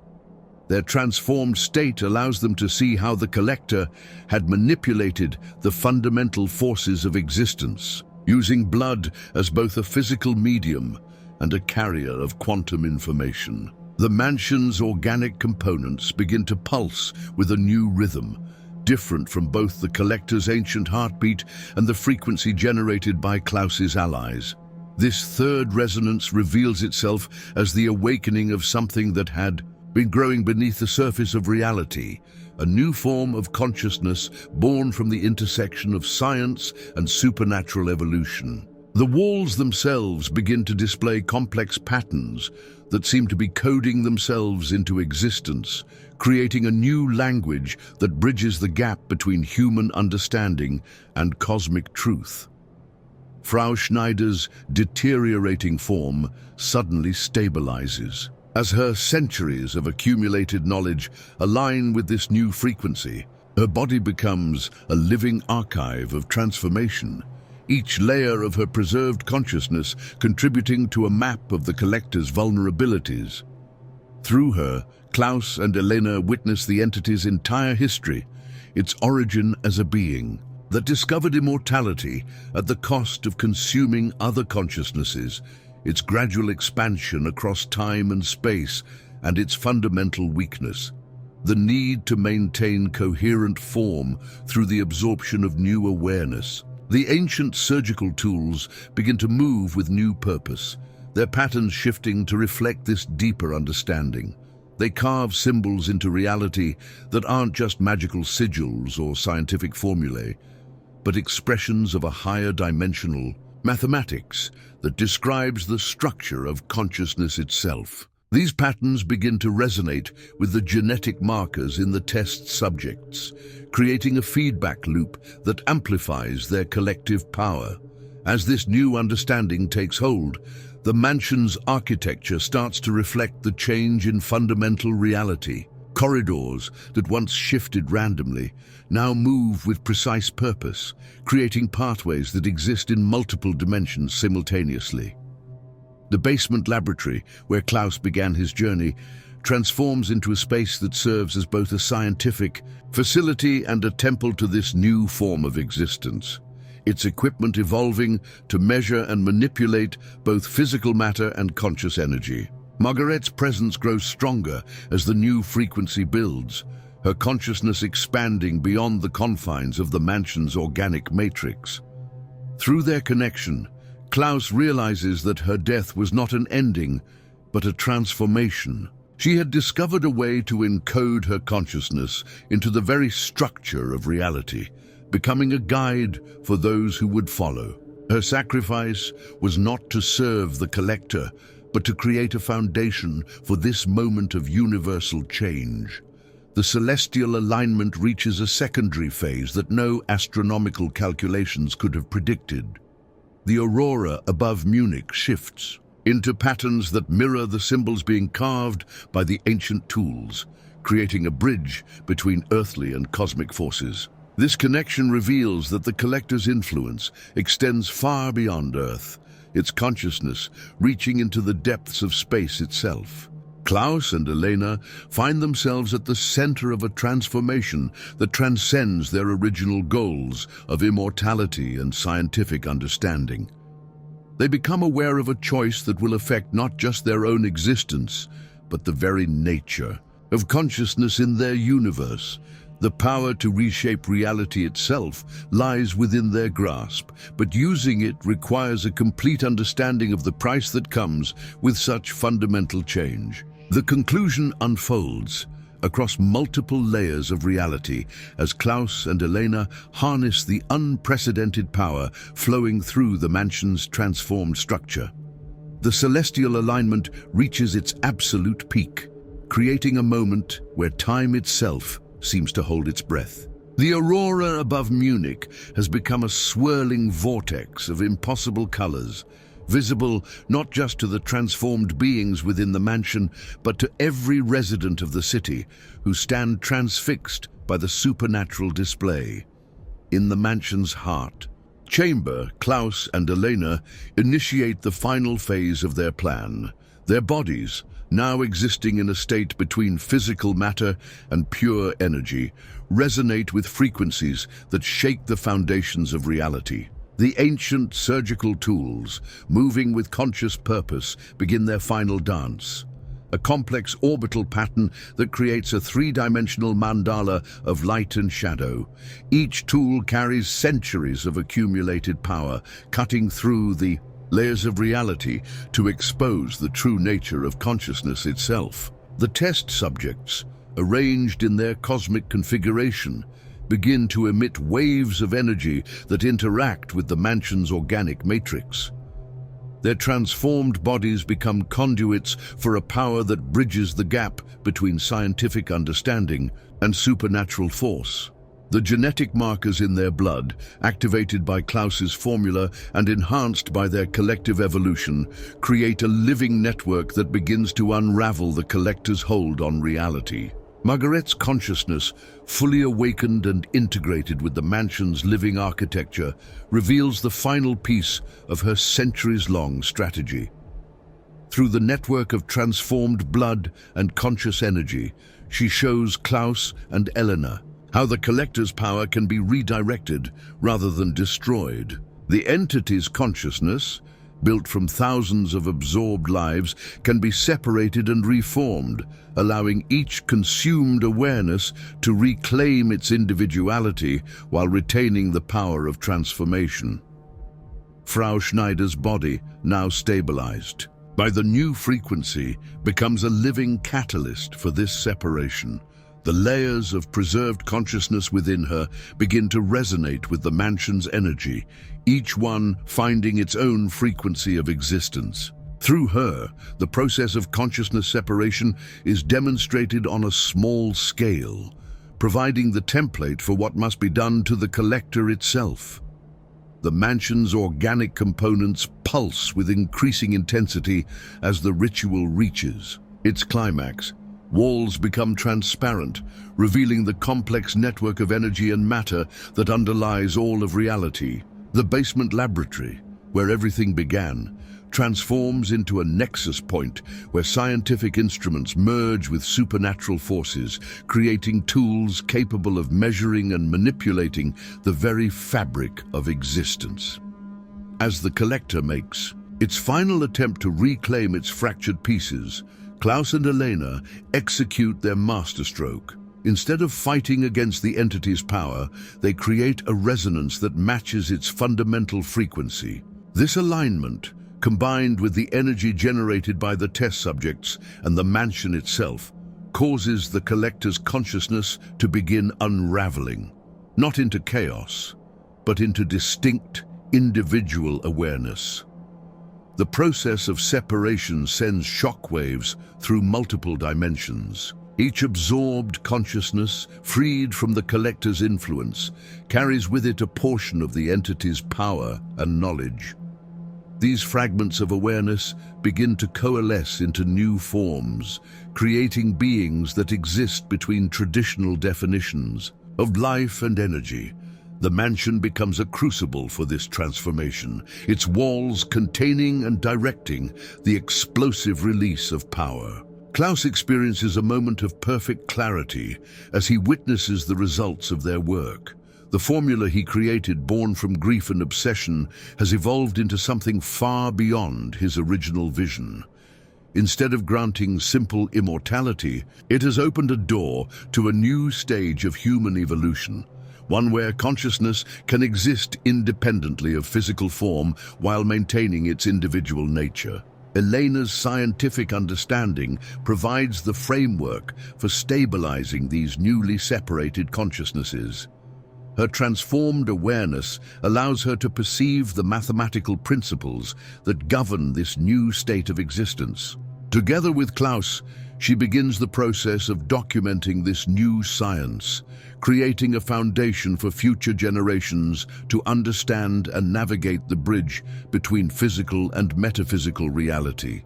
Their transformed state allows them to see how the collector had manipulated the fundamental forces of existence, using blood as both a physical medium and a carrier of quantum information. The mansion's organic components begin to pulse with a new rhythm, different from both the collector's ancient heartbeat and the frequency generated by Klaus's allies. This third resonance reveals itself as the awakening of something that had been growing beneath the surface of reality, a new form of consciousness born from the intersection of science and supernatural evolution. The walls themselves begin to display complex patterns that seem to be coding themselves into existence, creating a new language that bridges the gap between human understanding and cosmic truth. Frau Schneider's deteriorating form suddenly stabilizes. As her centuries of accumulated knowledge align with this new frequency, her body becomes a living archive of transformation, each layer of her preserved consciousness contributing to a map of the collector's vulnerabilities. Through her, Klaus and Elena witness the entity's entire history, its origin as a being that discovered immortality at the cost of consuming other consciousnesses, its gradual expansion across time and space, and its fundamental weakness, the need to maintain coherent form through the absorption of new awareness. The ancient surgical tools begin to move with new purpose, their patterns shifting to reflect this deeper understanding. They carve symbols into reality that aren't just magical sigils or scientific formulae, but expressions of a higher dimensional mathematics that describes the structure of consciousness itself. These patterns begin to resonate with the genetic markers in the test subjects, creating a feedback loop that amplifies their collective power. As this new understanding takes hold, the mansion's architecture starts to reflect the change in fundamental reality. Corridors that once shifted randomly now move with precise purpose, creating pathways that exist in multiple dimensions simultaneously. The basement laboratory, where Klaus began his journey, transforms into a space that serves as both a scientific facility and a temple to this new form of existence, its equipment evolving to measure and manipulate both physical matter and conscious energy. Margaret's presence grows stronger as the new frequency builds, her consciousness expanding beyond the confines of the mansion's organic matrix. Through their connection, Klaus realizes that her death was not an ending, but a transformation. She had discovered a way to encode her consciousness into the very structure of reality, becoming a guide for those who would follow. Her sacrifice was not to serve the collector, but to create a foundation for this moment of universal change. The celestial alignment reaches a secondary phase that no astronomical calculations could have predicted. The aurora above Munich shifts into patterns that mirror the symbols being carved by the ancient tools, creating a bridge between earthly and cosmic forces. This connection reveals that the collector's influence extends far beyond Earth, its consciousness reaching into the depths of space itself. Klaus and Elena find themselves at the center of a transformation that transcends their original goals of immortality and scientific understanding. They become aware of a choice that will affect not just their own existence, but the very nature of consciousness in their universe. The power to reshape reality itself lies within their grasp, but using it requires a complete understanding of the price that comes with such fundamental change. The conclusion unfolds across multiple layers of reality as Klaus and Elena harness the unprecedented power flowing through the mansion's transformed structure. The celestial alignment reaches its absolute peak, creating a moment where time itself seems to hold its breath. The aurora above Munich has become a swirling vortex of impossible colors, visible not just to the transformed beings within the mansion, but to every resident of the city who stand transfixed by the supernatural display. In the mansion's heart chamber, Klaus and Elena initiate the final phase of their plan. Their bodies, now existing in a state between physical matter and pure energy, resonate with frequencies that shake the foundations of reality. The ancient surgical tools, moving with conscious purpose, begin their final dance. A complex orbital pattern that creates a three-dimensional mandala of light and shadow. Each tool carries centuries of accumulated power, cutting through the layers of reality to expose the true nature of consciousness itself. The test subjects, arranged in their cosmic configuration, begin to emit waves of energy that interact with the mansion's organic matrix. Their transformed bodies become conduits for a power that bridges the gap between scientific understanding and supernatural force. The genetic markers in their blood, activated by Klaus's formula and enhanced by their collective evolution, create a living network that begins to unravel the collector's hold on reality. Margaret's consciousness, fully awakened and integrated with the mansion's living architecture, reveals the final piece of her centuries-long strategy. Through the network of transformed blood and conscious energy, she shows Klaus and Elena how the collector's power can be redirected rather than destroyed. The entity's consciousness, built from thousands of absorbed lives, can be separated and reformed, allowing each consumed awareness to reclaim its individuality while retaining the power of transformation. Frau Schneider's body, now stabilized by the new frequency, becomes a living catalyst for this separation. The layers of preserved consciousness within her begin to resonate with the mansion's energy, each one finding its own frequency of existence. Through her, the process of consciousness separation is demonstrated on a small scale, providing the template for what must be done to the collector itself. The mansion's organic components pulse with increasing intensity as the ritual reaches its climax. Walls become transparent, revealing the complex network of energy and matter that underlies all of reality. The basement laboratory, where everything began, transforms into a nexus point where scientific instruments merge with supernatural forces, creating tools capable of measuring and manipulating the very fabric of existence. As the collector makes its final attempt to reclaim its fractured pieces, Klaus and Elena execute their masterstroke. Instead of fighting against the entity's power, they create a resonance that matches its fundamental frequency. This alignment, combined with the energy generated by the test subjects and the mansion itself, causes the collector's consciousness to begin unraveling, not into chaos, but into distinct, individual awareness. The process of separation sends shockwaves through multiple dimensions. Each absorbed consciousness, freed from the collector's influence, carries with it a portion of the entity's power and knowledge. These fragments of awareness begin to coalesce into new forms, creating beings that exist between traditional definitions of life and energy. The mansion becomes a crucible for this transformation, its walls containing and directing the explosive release of power. Klaus experiences a moment of perfect clarity as he witnesses the results of their work. The formula he created, born from grief and obsession, has evolved into something far beyond his original vision. Instead of granting simple immortality, it has opened a door to a new stage of human evolution, one where consciousness can exist independently of physical form while maintaining its individual nature. Elena's scientific understanding provides the framework for stabilizing these newly separated consciousnesses. Her transformed awareness allows her to perceive the mathematical principles that govern this new state of existence. Together with Klaus, she begins the process of documenting this new science, creating a foundation for future generations to understand and navigate the bridge between physical and metaphysical reality.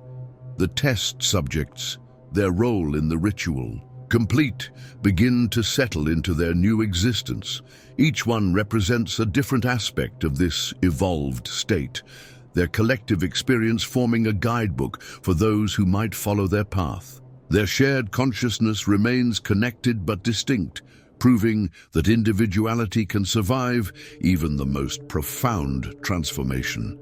The test subjects, their role in the ritual, complete, begin to settle into their new existence. Each one represents a different aspect of this evolved state, their collective experience forming a guidebook for those who might follow their path. Their shared consciousness remains connected but distinct, proving that individuality can survive even the most profound transformation.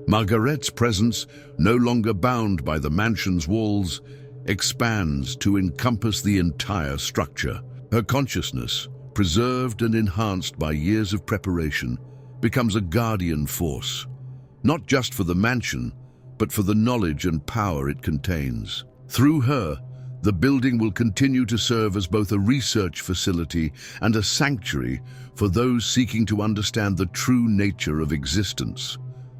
Margaret's presence, no longer bound by the mansion's walls, expands to encompass the entire structure. Her consciousness, preserved and enhanced by years of preparation, becomes a guardian force, not just for the mansion, but for the knowledge and power it contains. Through her, the building will continue to serve as both a research facility and a sanctuary for those seeking to understand the true nature of existence.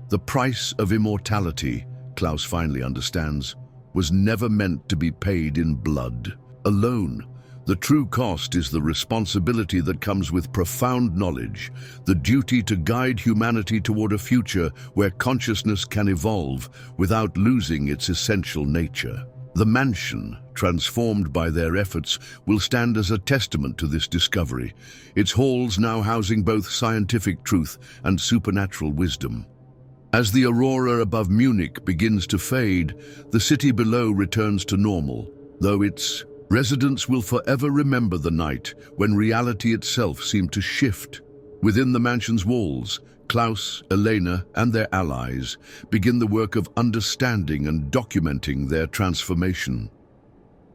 The price of immortality, Klaus finally understands, was never meant to be paid in blood alone. The true cost is the responsibility that comes with profound knowledge, the duty to guide humanity toward a future where consciousness can evolve without losing its essential nature. The mansion, transformed by their efforts, will stand as a testament to this discovery, its halls now housing both scientific truth and supernatural wisdom. As the aurora above Munich begins to fade, the city below returns to normal, though its residents will forever remember the night when reality itself seemed to shift. Within the mansion's walls, Klaus, Elena, and their allies begin the work of understanding and documenting their transformation.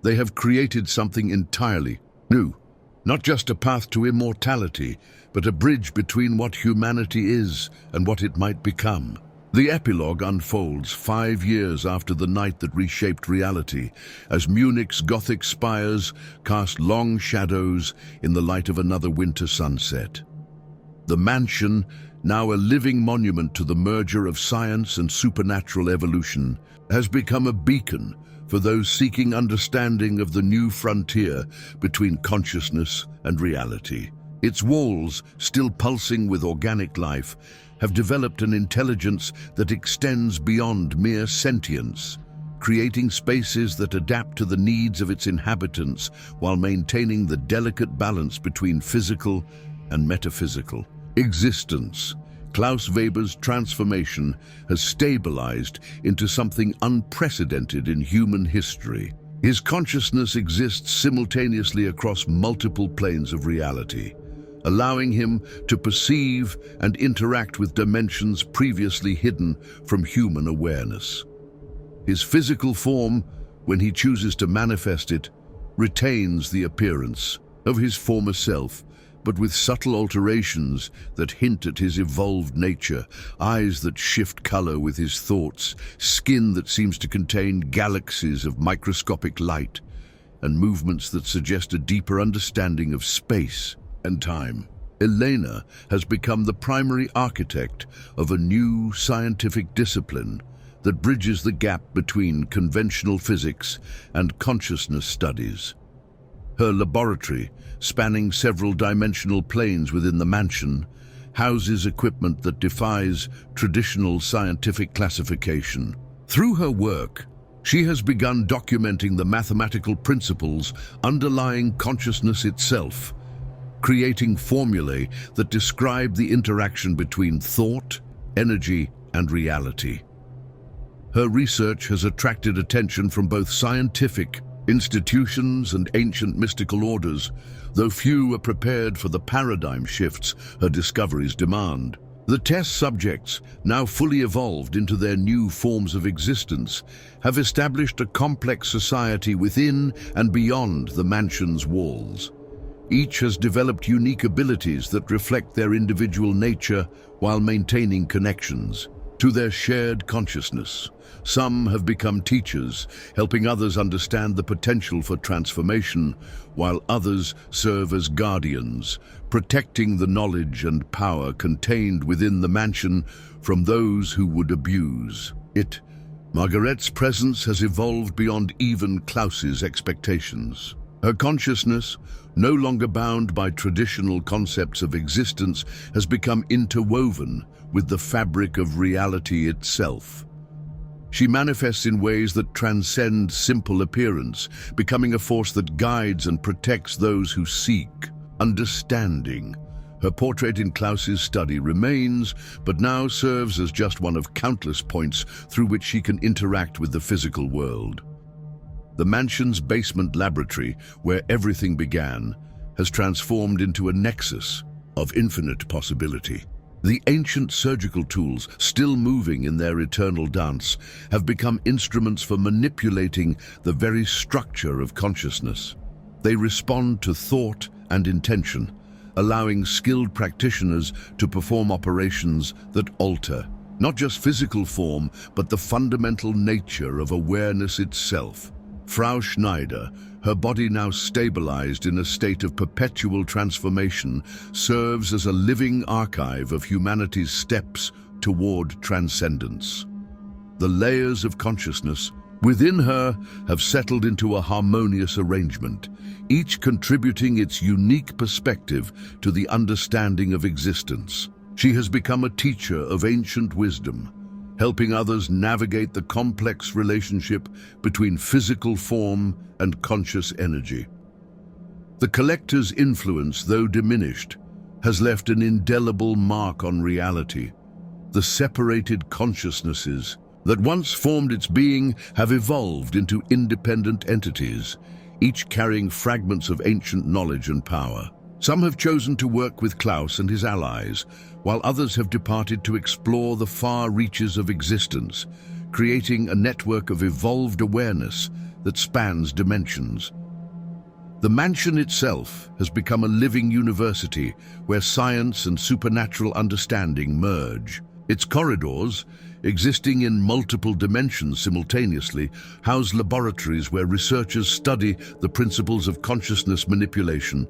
They have created something entirely new, not just a path to immortality, but a bridge between what humanity is and what it might become. The epilogue unfolds 5 years after the night that reshaped reality, as Munich's Gothic spires cast long shadows in the light of another winter sunset. The mansion, now a living monument to the merger of science and supernatural evolution, has become a beacon for those seeking understanding of the new frontier between consciousness and reality. Its walls, still pulsing with organic life, have developed an intelligence that extends beyond mere sentience, creating spaces that adapt to the needs of its inhabitants while maintaining the delicate balance between physical and metaphysical existence. Klaus Weber's transformation has stabilized into something unprecedented in human history. His consciousness exists simultaneously across multiple planes of reality, allowing him to perceive and interact with dimensions previously hidden from human awareness. His physical form, when he chooses to manifest it, retains the appearance of his former self, but with subtle alterations that hint at his evolved nature, eyes that shift color with his thoughts, skin that seems to contain galaxies of microscopic light, and movements that suggest a deeper understanding of space and time. Elena has become the primary architect of a new scientific discipline that bridges the gap between conventional physics and consciousness studies. Her laboratory, spanning several dimensional planes within the mansion, houses equipment that defies traditional scientific classification. Through her work, she has begun documenting the mathematical principles underlying consciousness itself, creating formulae that describe the interaction between thought, energy, and reality. Her research has attracted attention from both scientific institutions and ancient mystical orders, though few are prepared for the paradigm shifts her discoveries demand. The test subjects, now fully evolved into their new forms of existence, have established a complex society within and beyond the mansion's walls. Each has developed unique abilities that reflect their individual nature while maintaining connections to their shared consciousness. Some have become teachers, helping others understand the potential for transformation, while others serve as guardians, protecting the knowledge and power contained within the mansion from those who would abuse it. Margaret's presence has evolved beyond even Klaus's expectations. Her consciousness, no longer bound by traditional concepts of existence, has become interwoven with the fabric of reality itself. She manifests in ways that transcend simple appearance, becoming a force that guides and protects those who seek understanding. Her portrait in Klaus's study remains, but now serves as just one of countless points through which she can interact with the physical world. The mansion's basement laboratory, where everything began, has transformed into a nexus of infinite possibility. The ancient surgical tools, still moving in their eternal dance, have become instruments for manipulating the very structure of consciousness. They respond to thought and intention, allowing skilled practitioners to perform operations that alter not just physical form, but the fundamental nature of awareness itself. Frau Schneider, her body now stabilized in a state of perpetual transformation, serves as a living archive of humanity's steps toward transcendence. The layers of consciousness within her have settled into a harmonious arrangement, each contributing its unique perspective to the understanding of existence. She has become a teacher of ancient wisdom, helping others navigate the complex relationship between physical form and conscious energy. The collector's influence, though diminished, has left an indelible mark on reality. The separated consciousnesses that once formed its being have evolved into independent entities, each carrying fragments of ancient knowledge and power. Some have chosen to work with Klaus and his allies, while others have departed to explore the far reaches of existence, creating a network of evolved awareness that spans dimensions. The mansion itself has become a living university where science and supernatural understanding merge. Its corridors, existing in multiple dimensions simultaneously, house laboratories where researchers study the principles of consciousness manipulation,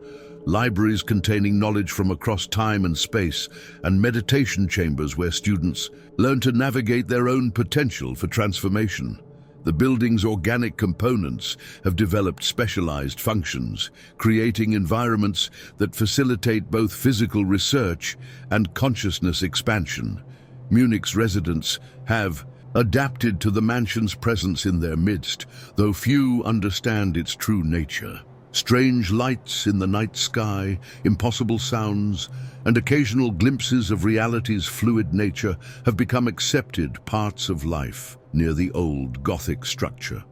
libraries containing knowledge from across time and space, and meditation chambers where students learn to navigate their own potential for transformation. The building's organic components have developed specialized functions, creating environments that facilitate both physical research and consciousness expansion. Munich's residents have adapted to the mansion's presence in their midst, though few understand its true nature. Strange lights in the night sky, impossible sounds, and occasional glimpses of reality's fluid nature have become accepted parts of life near the old Gothic structure.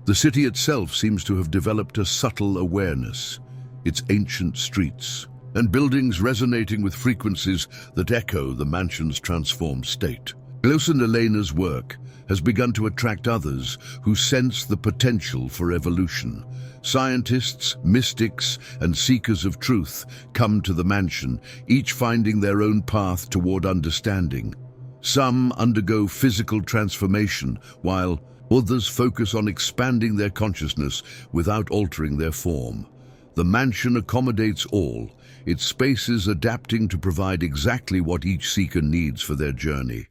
The city itself seems to have developed a subtle awareness, its ancient streets and buildings resonating with frequencies that echo the mansion's transformed state. Klaus and Elena's work has begun to attract others who sense the potential for evolution. Scientists, mystics, and seekers of truth come to the mansion, each finding their own path toward understanding. Some undergo physical transformation, while others focus on expanding their consciousness without altering their form. The mansion accommodates all, its spaces adapting to provide exactly what each seeker needs for their journey.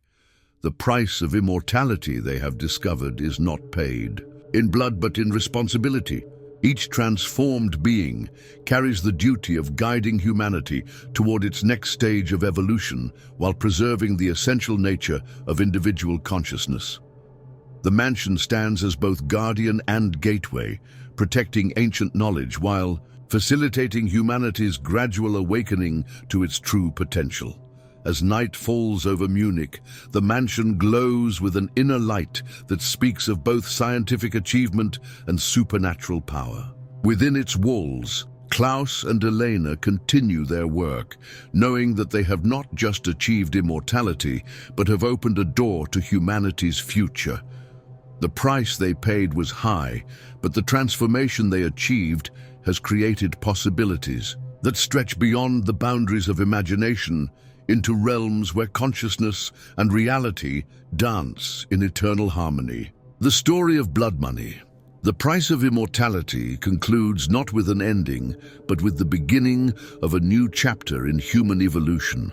The price of immortality, they have discovered, is not paid in blood but in responsibility. Each transformed being carries the duty of guiding humanity toward its next stage of evolution while preserving the essential nature of individual consciousness. The mansion stands as both guardian and gateway, protecting ancient knowledge while facilitating humanity's gradual awakening to its true potential. As night falls over Munich, the mansion glows with an inner light that speaks of both scientific achievement and supernatural power. Within its walls, Klaus and Elena continue their work, knowing that they have not just achieved immortality, but have opened a door to humanity's future. The price they paid was high, but the transformation they achieved has created possibilities that stretch beyond the boundaries of imagination into realms where consciousness and reality dance in eternal harmony. The story of blood money, the price of immortality, concludes not with an ending, but with the beginning of a new chapter in human evolution.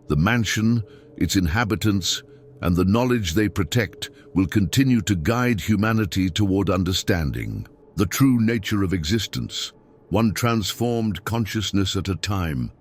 The mansion, its inhabitants, and the knowledge they protect will continue to guide humanity toward understanding the true nature of existence, one transformed consciousness at a time.